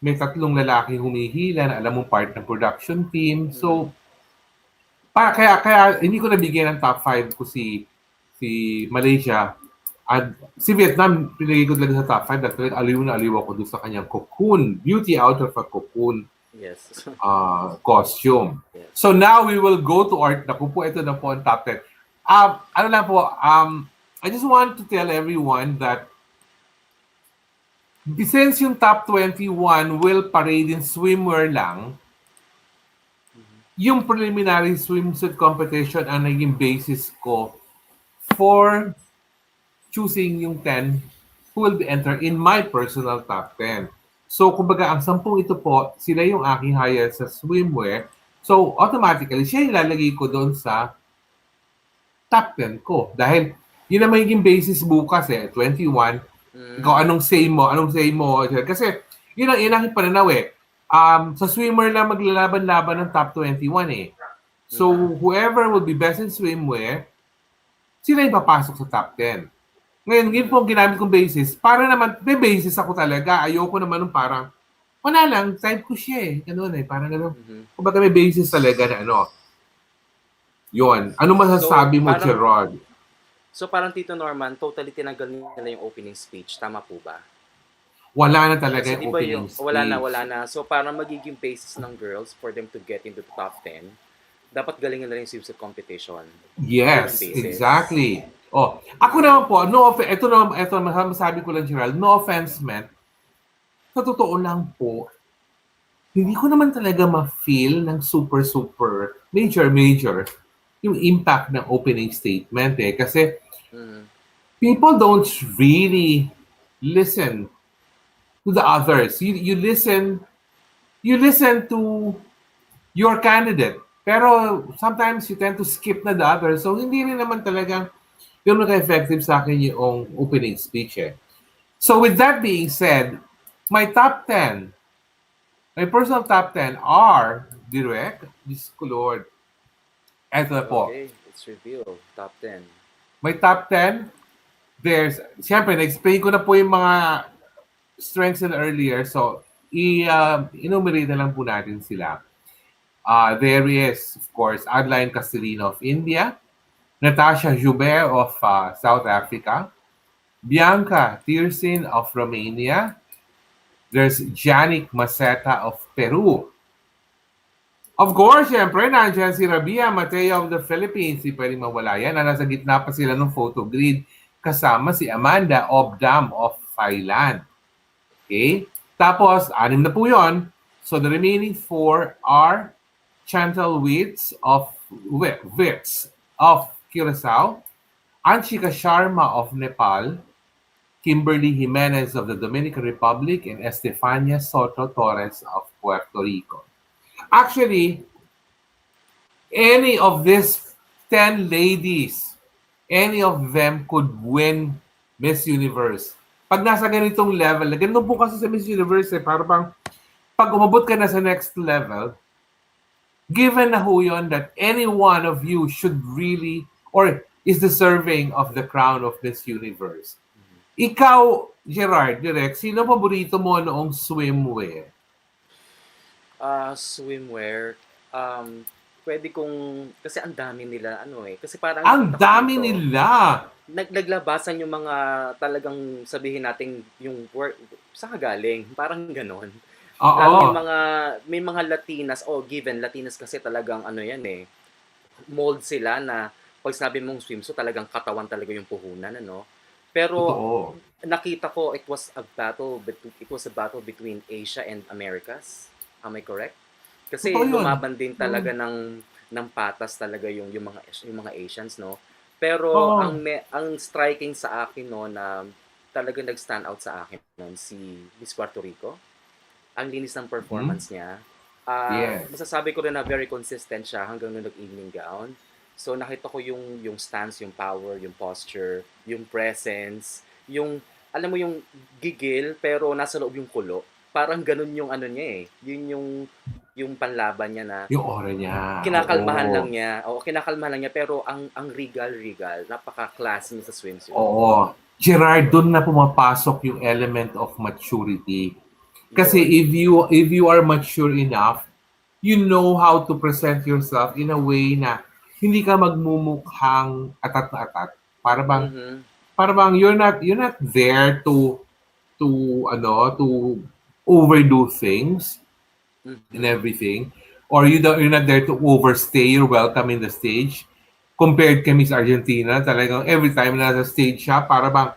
may tatlong lalaki humihila na alam mong part ng production team. Mhm. So, kaya hindi ko nabigyan ng top 5 ko si Malaysia. At si Vietnam, pinagay ko talaga sa top 5 dahil talagang aliw na aliw ako doon sa kanyang cocoon, beauty out of a cocoon Yes. costume. Yes. So now we will go to art. Naku po, ito na po ang top 10. Ano lang po, I just want to tell everyone that since yung top 21 will parade in swimwear lang, Mhm. yung preliminary swimsuit competition ang naging basis ko for choosing yung 10 who will be entered in my personal top 10. So, kumbaga, ang 10 ito po, sila yung aking hire sa swimwear. So, automatically, siya yung lalagay ko doon sa top 10 ko. Dahil, yun ang magiging basis bukas 21. Ikaw, Mm. anong say mo? Kasi, yun ang inakit pananaw sa swimmer lang maglalaban-laban ng top 21 eh. So, Mhm. whoever will be best in swimwear, sila yung papasok sa top 10. Ngayon, yun po Mhm. ang ginamit kong basis. Para naman, may basis ako talaga. Ayoko naman nung parang, wala lang, type ko siya eh. Ganun eh, parang gano'n. Mhm. Kumbaga may basis talaga na ano. Yun. Ano So, masasabi mo, parang Gerard? Tito Norman, totally tinanggal nila yung opening speech, tama po ba? Wala na talaga Kasi yung 'di ba opening yung speech. wala na. So parang magiging basis ng girls for them to get into the top 10, dapat galingan nila yung swimsuit competition. Yun ang Yes, basis. exactly. Oh, ako naman po, ito masasabi ko lang, Gerald, no offense meant, sa totoo lang po, hindi ko naman talaga ma-feel ng super major yung impact ng opening statement eh. Kasi Mhm. people don't really listen to the others. You listen to your candidate. Pero sometimes you tend to skip na the others. So hindi rin naman talagang yun ka-effective sa akin yung opening speech eh. So with that being said, my top 10, my personal top 10 are direct, Diyos ko Lord. Eto na po. Okay, let's reveal top 10. My top 10, siyempre, na-explain ko na po yung mga strengths nila earlier. So, enumerate na lang po natin sila. There is, of course, Adeline Castellino of India, Natasha Joubert of South Africa, Bianca Tirsin of Romania, there's Janik Maceta of Peru. Of course, syempre, nandiyan si Rabia Mateo of the Philippines. Di pwedeng mawala yan. Nasa gitna pa sila ng photo grid kasama si Amanda Obdam of Thailand. Okay? Tapos, 6 na po yun. So, the remaining 4 are Chantal Wits of Curacao, Anshika Sharma of Nepal, Kimberly Jimenez of the Dominican Republic, and Estefania Soto Torres of Puerto Rico. Actually, any of these 10 ladies, any of them could win Miss Universe. Pag nasa ganitong level, ganun po kasi sa Miss Universe, para bang pag umabot ka na sa next level, given na ho yun that any one of you should really, or is deserving of the crown of Miss Universe. Ikaw, Gerard, direct, sino paborito mo noong swimwear? Swimwear, pwede kong, kasi ang dami nila, kasi parang Ang nakita ko dami dito, nila! naglabasan yung mga talagang sabihin natin yung work, saan ka galing? Parang ganon. Lalo yung Oo. may mga Latinas, given Latinas kasi talagang mold sila na pag sinabi mong swimsuit, talagang katawan talaga yung puhunan, Pero Totoo. nakita ko it was a battle between Asia and Americas. Am I correct? Kasi Totoo yun. lumaban din talaga ng patas talaga yung mga Asians, no. Pero Oo. ang striking sa akin, no, na talagang nag-stand out sa akin noon, si Miss Puerto Rico. Ang linis ng performance niya. Yes. Masasabi ko rin na very consistent siya hanggang nung nag-evening gown. So nakita ko yung stance, yung power, yung posture, yung presence, yung alam mo yung gigil pero nasa loob yung kulo. Parang ganun yung niya eh. Yun yung panlaban niya na Yung aura niya. kinakalmahan Oo. lang niya. Oo, kinakalmahan lang niya pero ang regal, napaka-classy niya sa swimsuit. Oo. Gerard, doon na pumapasok yung element of maturity. Kasi Yun. if you are mature enough, you know how to present yourself in a way na hindi ka magmumukhang atat na atat. Mhm. Para bang you're not there to to overdo things and Mhm. everything, or you're not there to overstay your welcome in the stage. Compared kay Miss Argentina, talagang every time na nasa stage siya, para bang,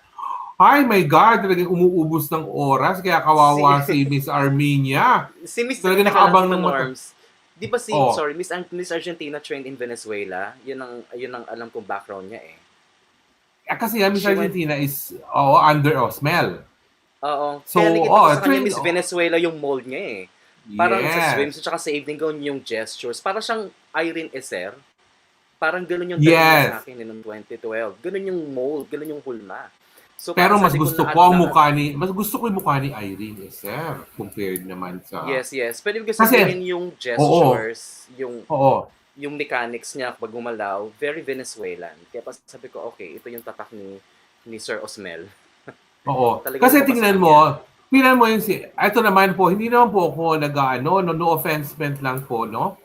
ay my God, talagang umuubos ng oras, kaya Si kawawa si Miss Armenia. si Miss Talagang teka lang nakaabang Tito ng mata. Norms. 'Di ba Oh, Miss Argentina trained in Venezuela? Yun ang alam kong background niya eh. kasi nga Miss She went Argentina is under Osmel. Oo. Kaya So, nakita ko sa kanya train, Miss Venezuela yung mold niya eh. Parang sa yes, swimsuit tsaka sa evening gown yung gestures. Parang siyang Irene Eser. Parang ganun yung dating niya sa yes. akin noong 2012. Ganun yung mold, ganun yung hulma. So Pero parang sabi ko lahat lahat. mas gusto ko yung mukha ni Irene Eser compared naman sa, Yes. Pwede ko kasi, sabihin yung oo, gestures, oo, yung mechanics niya pag gumalaw, very Venezuelan. Kaya pa sabi ko, okay, ito yung tatak ni Sir Osmel. oo. Talagang Kasi lumabas sa kanya. tingnan mo yung ito naman po, hindi naman po ako no offense meant lang po, no?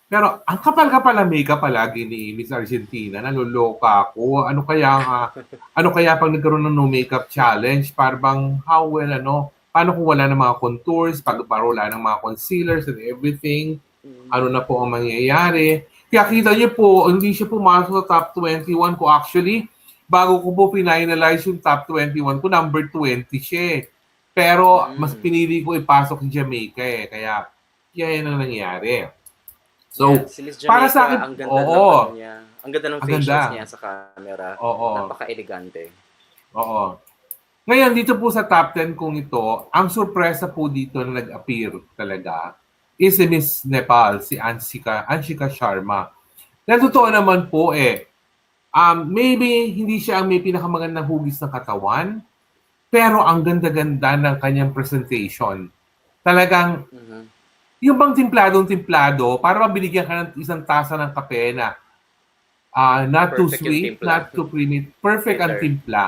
Pero ang kapal-kapal ang makeup palagi ni Miss Argentina, naluloka ako. Ano kaya pag nagkaroon ng no makeup challenge, para bang how well paano kung wala ng mga contours, pag wala ng mga concealers and everything, ano na po ang mangyayari. Kaya kita niyo po, hindi siya pumasok sa top 21 ko actually. Bago ko po finalize yung top 21 ko, number 20 siya eh. Pero mas Mm. pinili ko ipasok si Jamaica eh. Kaya yan ang nangyari. Yeah, So, si Miss para sa Jamaica, akin, ang ganda ng oo, niya. Ang ganda ng ang facials ganda. niya sa camera. Oo, Napaka-elegante. oo. Ngayon, dito po sa top 10 kong ito, ang sorpresa po dito na nag-appear talaga is si Miss Nepal, si Anshika Sharma. Na totoo naman po maybe hindi siya ang may pinakamagandang hugis ng katawan, pero ang ganda-ganda ng kanyang presentation. Talagang, Mhm. yung bang timplado, para mabinigyan ka ng isang tasa ng kape na not too Perfect yung sweet, timpla. not too creamy. Perfect ang Bitter. timpla.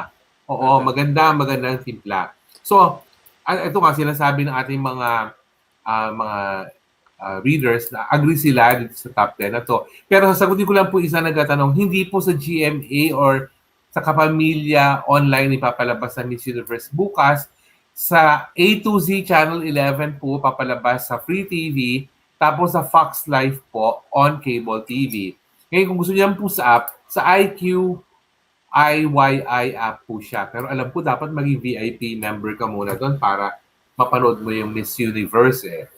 Oo, Mhm. maganda ang timpla. So, ito nga sinasabi ng ating mga readers na agree sila dito sa top 10 na to. Pero sasagutin ko lang po isa nagtatanong, hindi po sa GMA or sa Kapamilya online ipapalabas sa Miss Universe bukas. Sa A2Z Channel 11 po papalabas sa Free TV, tapos sa Fox Life po on Cable TV. Ngayon, kung gusto niyo po sa IQ, IYI app po siya. Pero alam po, dapat maging VIP member ka muna doon para mapanood mo yung Miss Universe eh.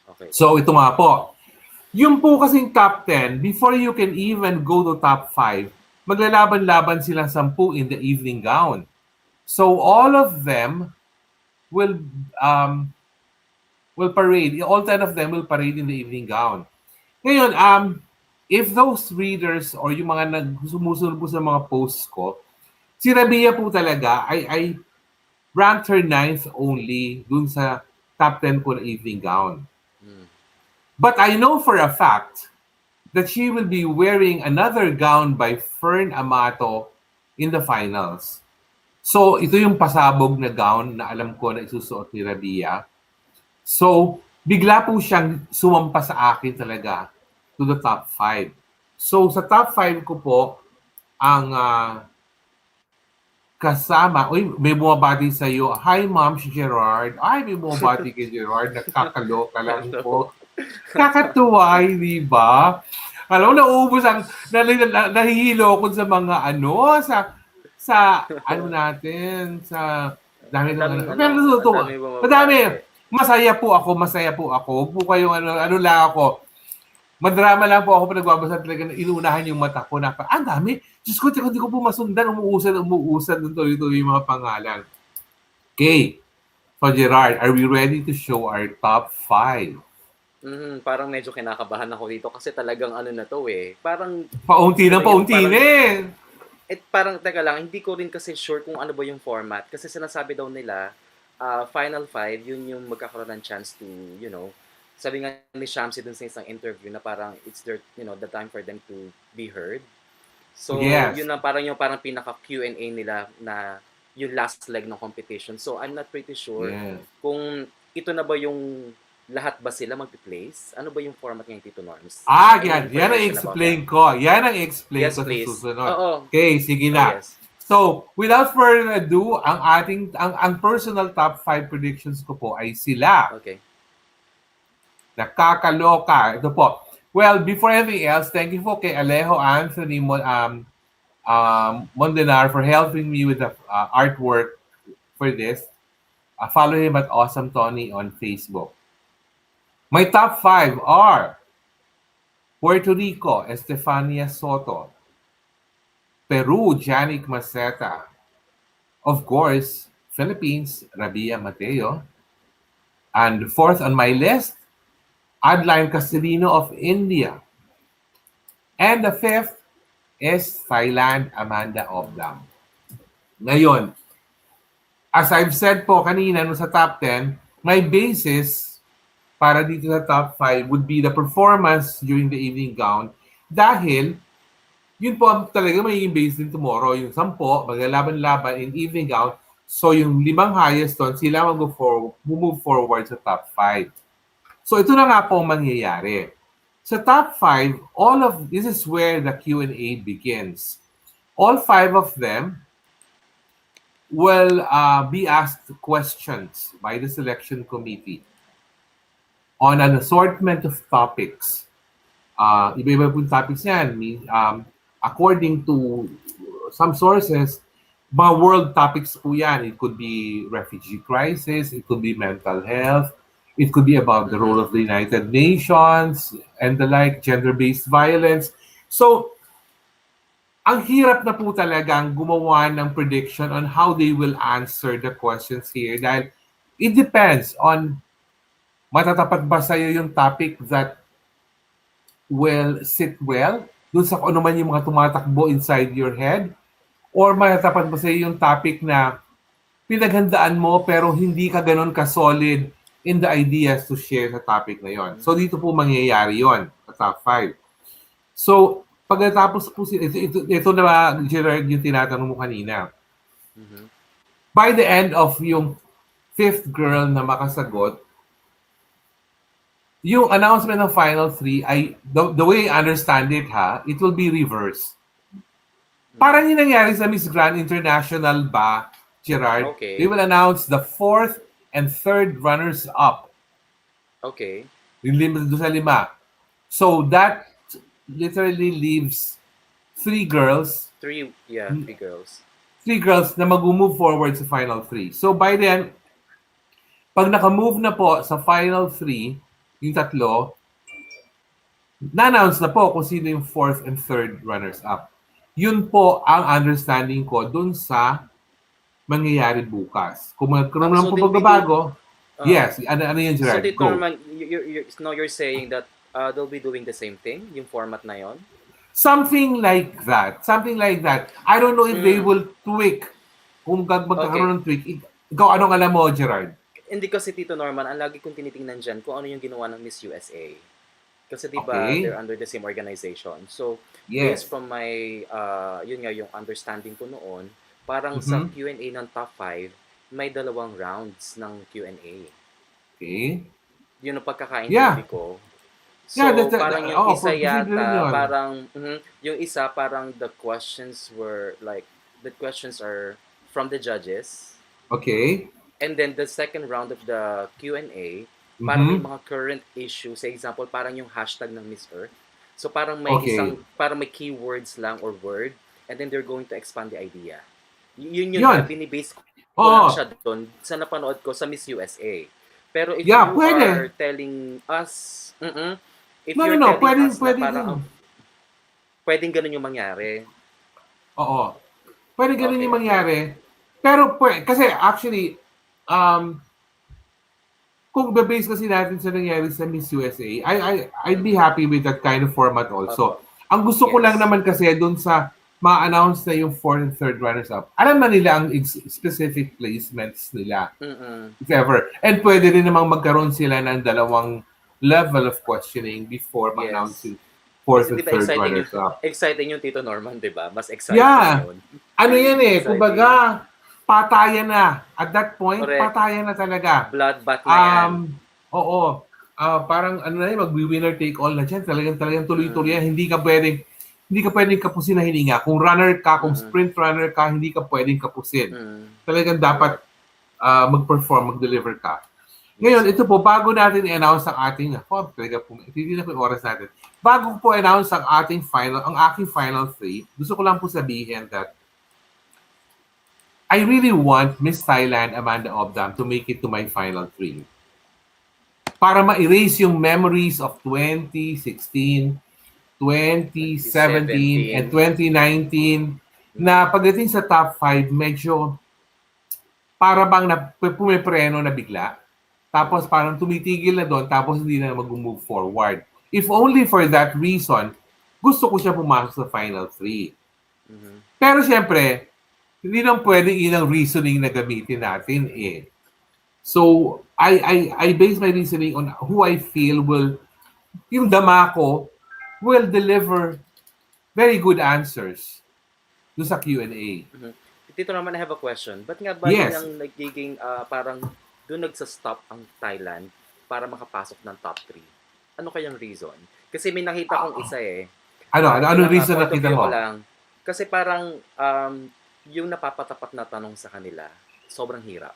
Okay. So, ito nga po. Yung po kasing top 10, before you can even go to top 5, maglalaban-laban silang 10 in the evening gown. So all of them will um, will parade. All 10 of them will parade in the evening gown. Ngayon, if those readers or yung mga sumusunod po sa mga posts ko, si Rabia po talaga ay ranked her ninth only dun sa top 10 ko na evening gown. Mm. But I know for a fact that she will be wearing another gown by Fern Amato in the finals. So, ito yung pasabog na gown na alam ko na isusuot ni Rabia. So, bigla po siyang sumampa sa akin talaga to the top 5. So, sa top 5 ko po, ang kasama, uy, may bumabati sa iyo. Hi, Ma'am, si Gerard. Ay, may bumabati kay Gerard. Nakakaloka lang po. Kakatuwa, di ba? Alam mo, nauubos ang, nahihilo ko sa mga sa ano natin, sa dami ng ano. Pero natutuwa. Madami. Masaya po ako. Huwag po kayong ano lang ako. Madrama lang po ako pag nagbabasa talaga na inuunahan yung mata ko na dami. Diyos ko, hindi ko po masundan. Umuusad ng tuloy-tuloy yung mga pangalan. Okay. So Gerard, are we ready to show our top 5? Parang medyo kinakabahan ako dito kasi talagang ano na to eh. Parang paunti na eh. Parang teka lang, hindi ko rin kasi sure kung ano ba yung format kasi sinasabi daw nila final 5 yun yung magkakaroon ng chance to, sabi nga ni Shamsi dun sa isang interview na parang it's their, the time for them to be heard. So, yes. Yun na parang pinaka Q&A nila na yung last leg ng competition. So, I'm not pretty sure kung ito na ba yung lahat ba sila mag-place? Ano ba yung format ng Tito Norms? Yan ang explain ko. Yan ang explain ko sa susunod. Okay, sige na. Yes. So, without further ado, ang personal top 5 predictions ko po ay sila. Okay. Nakakaloka. Ito po. Well, before anything else, thank you po kay Alejo Anthony Mondenar for helping me with the artwork for this. Follow him at Awesome Tony on Facebook. My top 5 are Puerto Rico, Estefania Soto. Peru, Janik Maceta. Of course, Philippines, Rabia Mateo. And fourth on my list, Adline Castellino of India. And the fifth is Thailand, Amanda Oblam. Ngayon, as I've said po kanina sa top 10, my basis para dito sa top 5 would be the performance during the evening gown dahil yun po talaga magiging base din tomorrow. Yung 10, maglalaban-laban in evening gown. So yung 5 highest doon, sila move forward sa top 5. So ito na nga po mangyayari. Sa top 5, this is where the Q&A begins. All 5 of them will be asked questions by the selection committee on an assortment of topics. Iba-iba po yung topics yan. According to some sources, mga world topics po yan. It could be refugee crisis, it could be mental health, it could be about the role of the United Nations and the like, gender-based violence. So, ang hirap na po talagang gumawa ng prediction on how they will answer the questions here dahil it depends on matatapat ba sa'yo yung topic that will sit well dun sa ano man yung mga tumatakbo inside your head or matatapat ba sa'yo yung topic na pinaghandaan mo pero hindi ka ganun ka-solid in the ideas to share sa topic na yon. So dito po mangyayari yon sa top 5. So pagkatapos po ito na ba, Gerard, yung tinatanong mo kanina. By the end of yung 5th girl na makasagot, yung announcement ng final 3 ay, the way I understand it it will be reversed. Parang yung nangyari sa Miss Grand International ba, Gerard? Okay. They will announce the 4th and 3rd runners-up. Okay. Yung doon sa 5. So that literally leaves 3 girls. 3 girls. 3 girls na mag-move forward sa final 3. So by then, pag naka-move na po sa final 3, yung 3, na-announce na po kung sino yung 4th and 3rd runners-up. Yun po ang understanding ko dun sa mangyayari bukas. Kung magkaroon lang So po they'll be doing, pagbabago, yes, ano yan, so Gerard? Tito Go. Norman, you're saying that they'll be doing the same thing, yung format na yon? Something like that. Something like that. I don't know if they Mm, will tweak. Kung okay. magkakaroon ng tweak. Ikaw, anong alam mo, Gerard? Hindi kasi Tito Norman, ang lagi kong tinitingnan dyan kung ano yung ginawa ng Miss USA. Kasi 'di ba Okay. they're under the same organization. So based Yes. from my yun nga yung understanding ko noon, parang sa Mm-hmm. Q&A ng top 5 may dalawang rounds ng Q&A. Okay. Yun ang Yeah. pagkakaintindi ko. Yeah, So parang yung oh, isa posible rin yata, yun. parang yung isa parang the questions were like the questions are from the judges. Okay. And then the second round of the Q&A, parang may Mm-hmm. mga current issues. Sa example, parang yung hashtag ng Miss Earth. So Okay. parang may keywords lang or word, and then they're going to expand the idea. Yun nga, Yun. binibase ko lang Oo. siya doon sa napanood ko sa Miss USA. Pero if Yeah, you are pwede. telling us, if No, no, you're no. telling Pwede, us na pwede parang din. pwedeng ganun yung mangyari. Oo. Pwede ganun Okay, yung okay. mangyari. Pero, kasi actually, um, kung base kasi natin sa nangyari sa Miss USA, I'd be Mhm. happy with that kind of format also. Opo. Ang gusto ko lang Yes. naman kasi dun sa ma-announce na yung fourth and third runners-up, alam na nila ang specific placements nila, Mm-mm. if ever. And pwede rin namang magkaroon sila ng dalawang level of questioning before Yes. ma-announce yung fourth Kasi and 'di ba third runners-up. exciting yung Tito Norman, 'di ba? Mas exciting Yeah! 'yun. Ano yan eh, Exciting. kumbaga, patayan na. At that point, Correct. patayan na talaga. Bloodbath na 'yan. Um, oo. Parang ano na yun, mag-winner take all na dyan. Talagang tuloy-tuloy Mm. yan. Hindi ka pwedeng kapusin na hininga. Kung runner ka, kung Mm. sprint runner ka, hindi ka pwedeng kapusin. Mm. Talagang dapat Correct. mag-perform, mag-deliver ka. Yes Ngayon, ito po. po, bago natin i-announce ang ating, talaga po, titignan ko yung oras natin. Bago po i-announce ang aking final three, gusto ko lang po sabihin that I really want Miss Thailand Amanda Obdam to make it to my final three. Para ma-erase yung memories of 2016, 2017, and 2017. 2019 na Mm. pagdating sa top 5, medyo para bang pumipreno na bigla. Tapos Mm. parang tumitigil na doon, tapos hindi na mag-move forward. If only for that reason, gusto ko siya pumasok sa final three. Mhm. Pero syempre, hindi lang pwedeng ilang reasoning na gamitin natin eh. So, I base my reasoning on who I feel will, yung dama ko, will deliver very good answers do sa Q&A. Mhm. Tito Norman, I have a question. Ba't nga ba Yes. nilang nagiging parang doon nagsa-stop ang Thailand para makapasok ng top 3? Ano kayang reason? Kasi may nakita kong isa eh. Ito Anong lang, reason point of nakita view ko mo? lang. Kasi parang yung napapatapat na tanong sa kanila, sobrang hirap.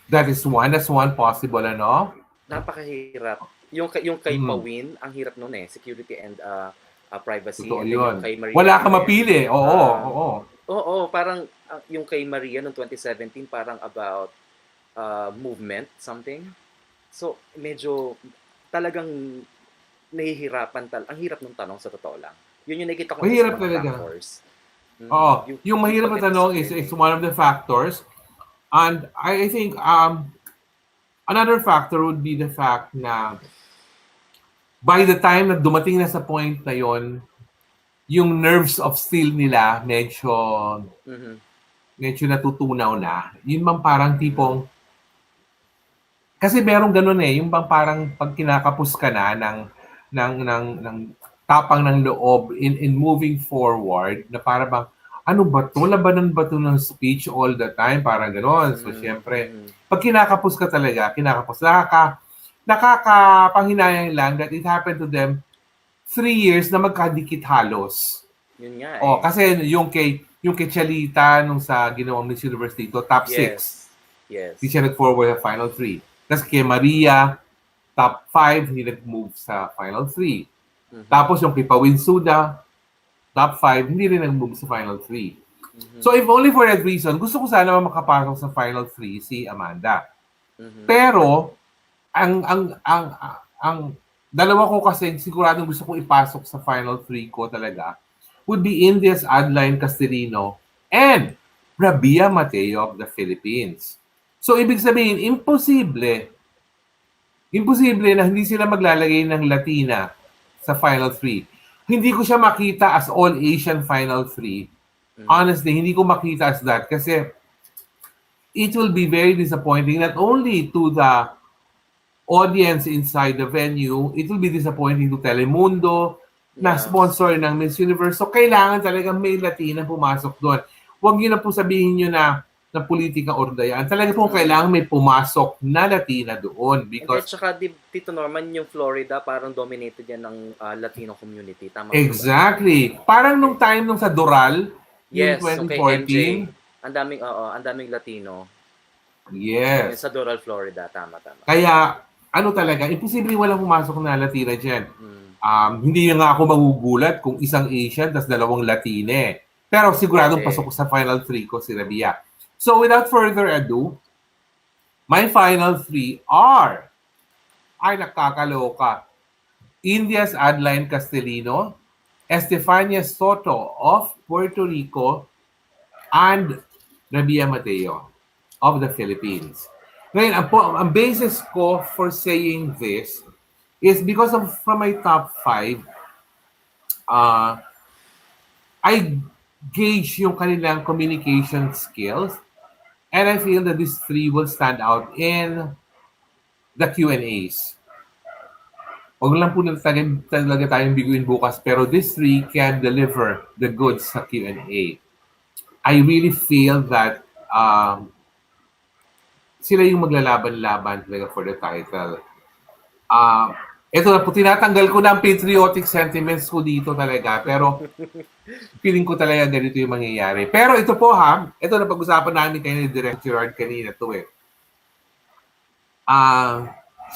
That's one possible, ano? Napakahirap. Yung kay Mm, Pawin, ang hirap nun eh. Security and privacy. totoo And then yung yun. kay Maria Wala kang Claire. mapili. Oo, Um, oo. oo, parang yung kay Maria noong 2017, parang about movement, something. So, medyo talagang nahihirapan ang hirap ng tanong sa totoo lang. Yun yung nakita kong isa sa Mahirap mga talaga. factors. Oo. Yung Yung mahirap na pagdating sa tanong is Q&A. one of the factors. And I think another factor would be the fact na by the time na dumating na sa point na yon, yung nerves of steel nila Mhm. medyo natutunaw na. Yun bang parang Mhm. tipong, kasi merong ganun eh, yung bang parang pag kinakapos ka na ng tapang ng loob in moving forward, na para bang, ano ba to? Labanan ba to ng speech all the time? Parang gano'n. So, Mhm. syempre, Mhm. pag kinakapos ka talaga, nakakapanghinayang lang that it happened to them 3 years na magkadikit halos. Yun nga Oh, eh. kasi yung kay Chalita nung sa ginawang Miss Universe dito, top 6. Yes. Hindi Yes. siya nag-forward sa final 3. Tapos kay Maria, top 5, hindi nag-move sa final 3. Mhm. Tapos yung kay Pawin Suda, top 5, hindi rin nag-move sa final 3. Mhm. So if only for that reason, gusto ko sana makapasok sa final 3 si Amanda. Mhm. Pero ang dalawa ko kasi siguradong gusto ko ipasok sa final 3 ko talaga. would be India's Adeline Castellino and Rabia Mateo of the Philippines. So, ibig sabihin, imposible na hindi sila maglalagay ng Latina sa Final Three. Hindi ko siya makita as all-Asian Final Three. Mhm. Honestly, hindi ko makita as that kasi it will be very disappointing not only to the audience inside the venue, it will be disappointing to Telemundo na Yeah. sponsor ng Miss Universe. So, kailangan talagang may Latina pumasok doon. Huwag nyo na po sabihin nyo na politika or dayaan. Talaga po Mm. kailangan may pumasok na Latina doon And then, because tsaka, Tito Norman, yung Florida, parang dominated yan ng Latino community. Tama po ba? exactly. Parang nung time nung sa Doral, yung Yes, so kay MJ, 2014, ang daming Latino. Yun, yes. sa Doral, Florida. Tama, tama. Kaya, ano talaga, imposible walang pumasok na Latina dyan. Mm. Hindi nga ako magugulat kung isang Asian tas dalawang Latine. Pero siguradong Pwede. pasok sa final three ko si Rabia. So without further ado, my final three are, ay nakakaloka, India's Adeline Castellino, Estefania Soto of Puerto Rico, and Rabia Mateo of the Philippines. Ngayon, ang basis ko for saying this is because of from my top five, uh, I gauge yung kanilang communication skills and I feel that these three will stand out in the Q&As. Huwag lang po talaga tayong biguin bukas pero these three can deliver the goods sa Q&A. I really feel that sila yung maglalaban-laban talaga for the title. Ito na po, tinatanggal ko na ang patriotic sentiments ko dito talaga. Pero feeling ko talaga ganito yung mangyayari. Pero ito po ha, ito na pag-usapan namin kayo ni Direct Gerard kanina to eh.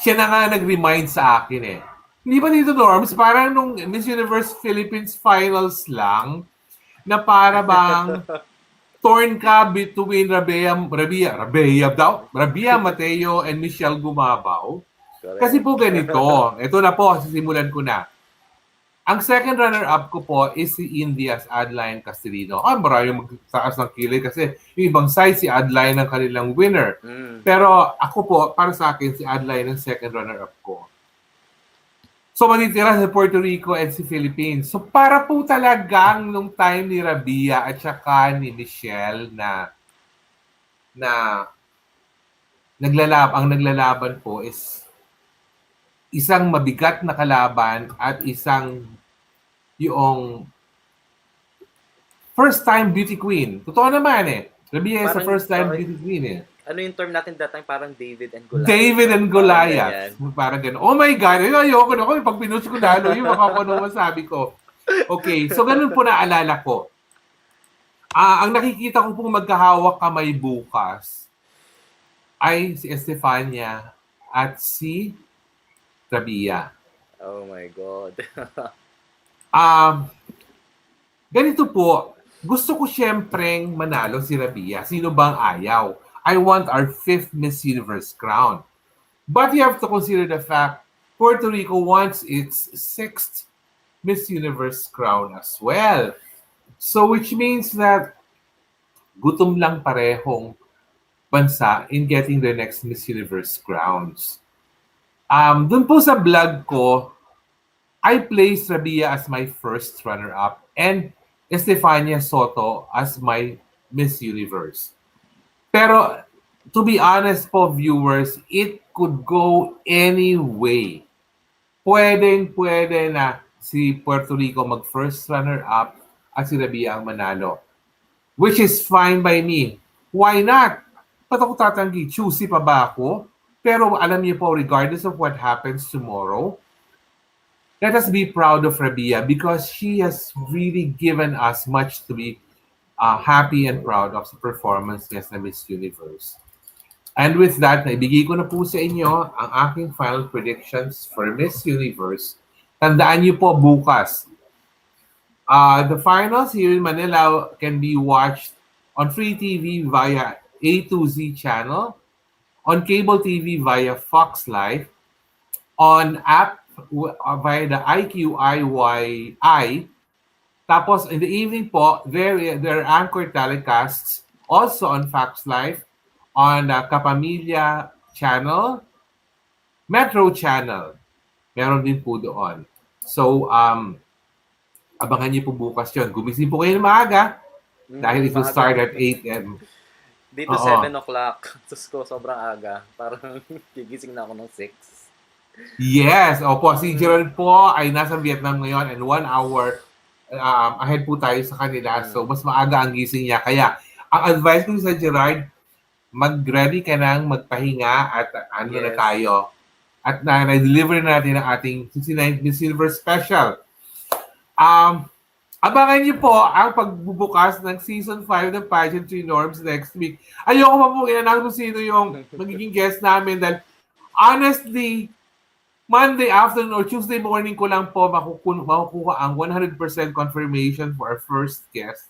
Siya na nga nag-remind sa akin eh. Hindi ba dito, Norms? Parang nung Miss Universe Philippines Finals lang, na para bang torn ka between Rabia Mateo and Michelle Gumabaw. Kasi Correct. po ganito, ito na po, sisimulan ko na. Ang second runner-up ko po is si India's Adeline Castellino. Maraming magtaas ng kilay kasi yung ibang side si Adeline ang kanilang winner. Mm. Pero ako po, para sa akin, si Adeline ang second runner-up ko. So matitira sa Puerto Rico and si Philippines. So para po talagang nung time ni Rabia at saka ni Michelle na ang naglalaban po is isang mabigat na kalaban at isang yung first time beauty queen. Totoo naman eh. Rabia is a Parang, first time beauty queen eh. ano yung term natin that time? Parang David and Goliath. David and Parang Goliath. ganyan. Parang gano'n. Oh my God. Ayoko na ko. Pag pinush ko lalo yun, makakano masabi ko. Okay. So, ganun po naalala ko. Ang nakikita ko pong magkahawak kamay bukas ay si Estefania at si Rabia. Oh my God. Ganito po. Gusto ko siyempreng manalo si Rabia. Sino bang ayaw? I want our 5th Miss Universe crown. But you have to consider the fact Puerto Rico wants its 6th Miss Universe crown as well. So which means that gutom lang parehong bansa in getting their next Miss Universe crowns. Dun po sa vlog ko, I placed Rabia as my first runner-up and Estefania Soto as my Miss Universe. Pero to be honest po viewers, it could go any way. Pwede na si Puerto Rico mag first runner-up at si Rabia ang manalo. Which is fine by me. Why not? Ba't ako tatanggi? Choosy pa ba ako? Pero alam niyo po, regardless of what happens tomorrow, let us be proud of Rabia because she has really given us much to be happy and proud of sa performance niya sa Miss Universe. And with that, naibigay ko na po sa inyo ang aking final predictions for Miss Universe. Tandaan niyo po bukas. The finals here in Manila can be watched on free TV via A2Z channel, on cable TV via Fox Live, on app via the IQIYI. Tapos, in the evening po, there are anchor telecasts also on Facts Life, on Kapamilya Channel, Metro Channel. Meron din po doon. So, abangan niyo po bukas yun. Gumising po kayo ng maaga dahil it will Maaga. start at 8 m. Dito Oo. 7 o'clock. Sus ko, sobrang aga. Parang gigising na ako ng 6. Yes, opo. Si Gerald po ay nasa Vietnam ngayon and 1 hour ahead po tayo sa kanila. So, mas maaga ang gising niya. Kaya, ang advice ko sa Gerard, mag-ready ka nang magpahinga at ano na Yes. tayo. At na-deliver na natin ang ating 69th Miss Universe Special. Abangan niyo po ang pagbubukas ng Season 5 ng Pageantry Norms next week. Ayoko pa po inanong kung sino yung magiging guest namin dahil honestly, Monday afternoon or Tuesday morning ko lang po makukuha ang 100% confirmation for our first guest.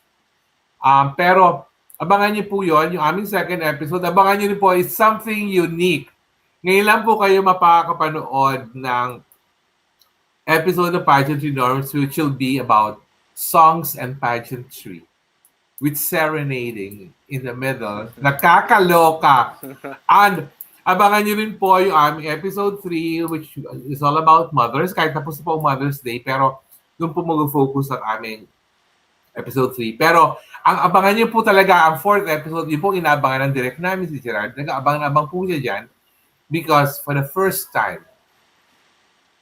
Pero abangan niyo po yon, yung aming second episode. Abangan niyo rin po, it's something unique. Ngayon lang po kayo mapakapanood ng episode of Pageantry Norms, which will be about songs and pageantry with serenading in the middle. Nakakaloka! And abangan nyo rin po yung aming episode 3, which is all about mothers. Kahit tapos po Mother's Day, pero doon po mag-focus ang aming episode 3. Pero ang abangan nyo po talaga ang 4th episode, yun po inaabangan ng direct namin si Gerard. Nag-aabang-abang po siya dyan because for the first time,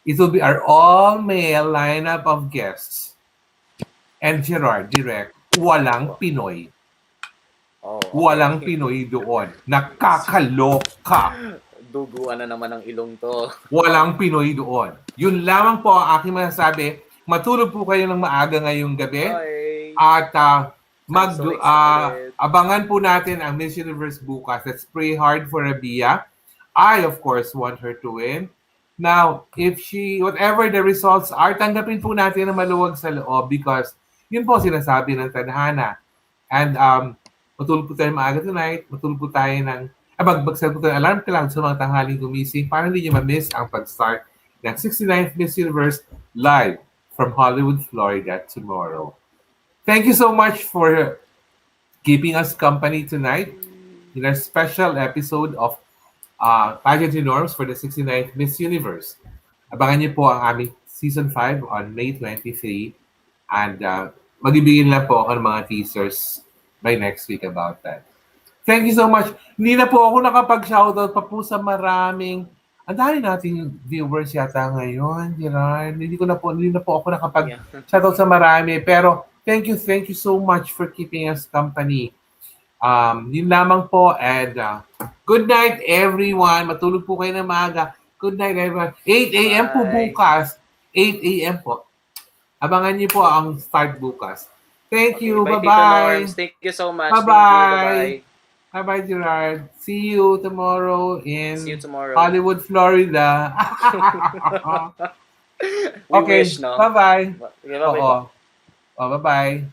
it will be our all-male lineup of guests. And Gerard, direct, walang Pinoy. Oh, okay. Walang Pinoy doon. Nakakaloka. Duguan na naman ang ilong to. Walang Pinoy doon. Yun lamang po ang aking masasabi. Matulog po kayo ng maaga ngayong gabi. Bye. At I'm so excited. abangan po natin ang Miss Universe bukas. Let's pray hard for Rabia. I, of course, want her to win. Now, if whatever the results are, tanggapin po natin na maluwag sa loob because yun po sinasabi ng tadhana. And matulog po tayo maaga tonight. Matulog po tayo ng magbagsan po tayo ng alarm clock sa mga tanghaling gumising para hindi nyo ma-miss ang pag-start ng 69th Miss Universe live from Hollywood, Florida tomorrow. Thank you so much for keeping us company tonight in our special episode of Pageantry Norms for the 69th Miss Universe. Abangan niyo po ang aming Season 5 on May 23 and magbibigyan lang po ako ng mga teasers by next week about that. Thank you so much. Hindi na po ako nakapag-shoutout pa po sa maraming ang dami nating viewers yata ngayon, Gerard. Hindi na po ako nakapag-shoutout sa marami. Pero thank you so much for keeping us company. Yun lamang po. And good night, everyone. Matulog po kayo ng maaga. Good night, everyone. 8 a.m. po bukas. 8 a.m. po. Abangan niyo po ang start bukas. Thank you. Bye, Bye-bye. Tita Norms. Thank you so much. Bye-bye. Thank you. Bye-bye. Bye-bye, Gerard. See you tomorrow in See you tomorrow. Hollywood, Florida. We Okay. wish, no? Bye-bye. Okay, bye-bye. Oo. Oh, bye-bye.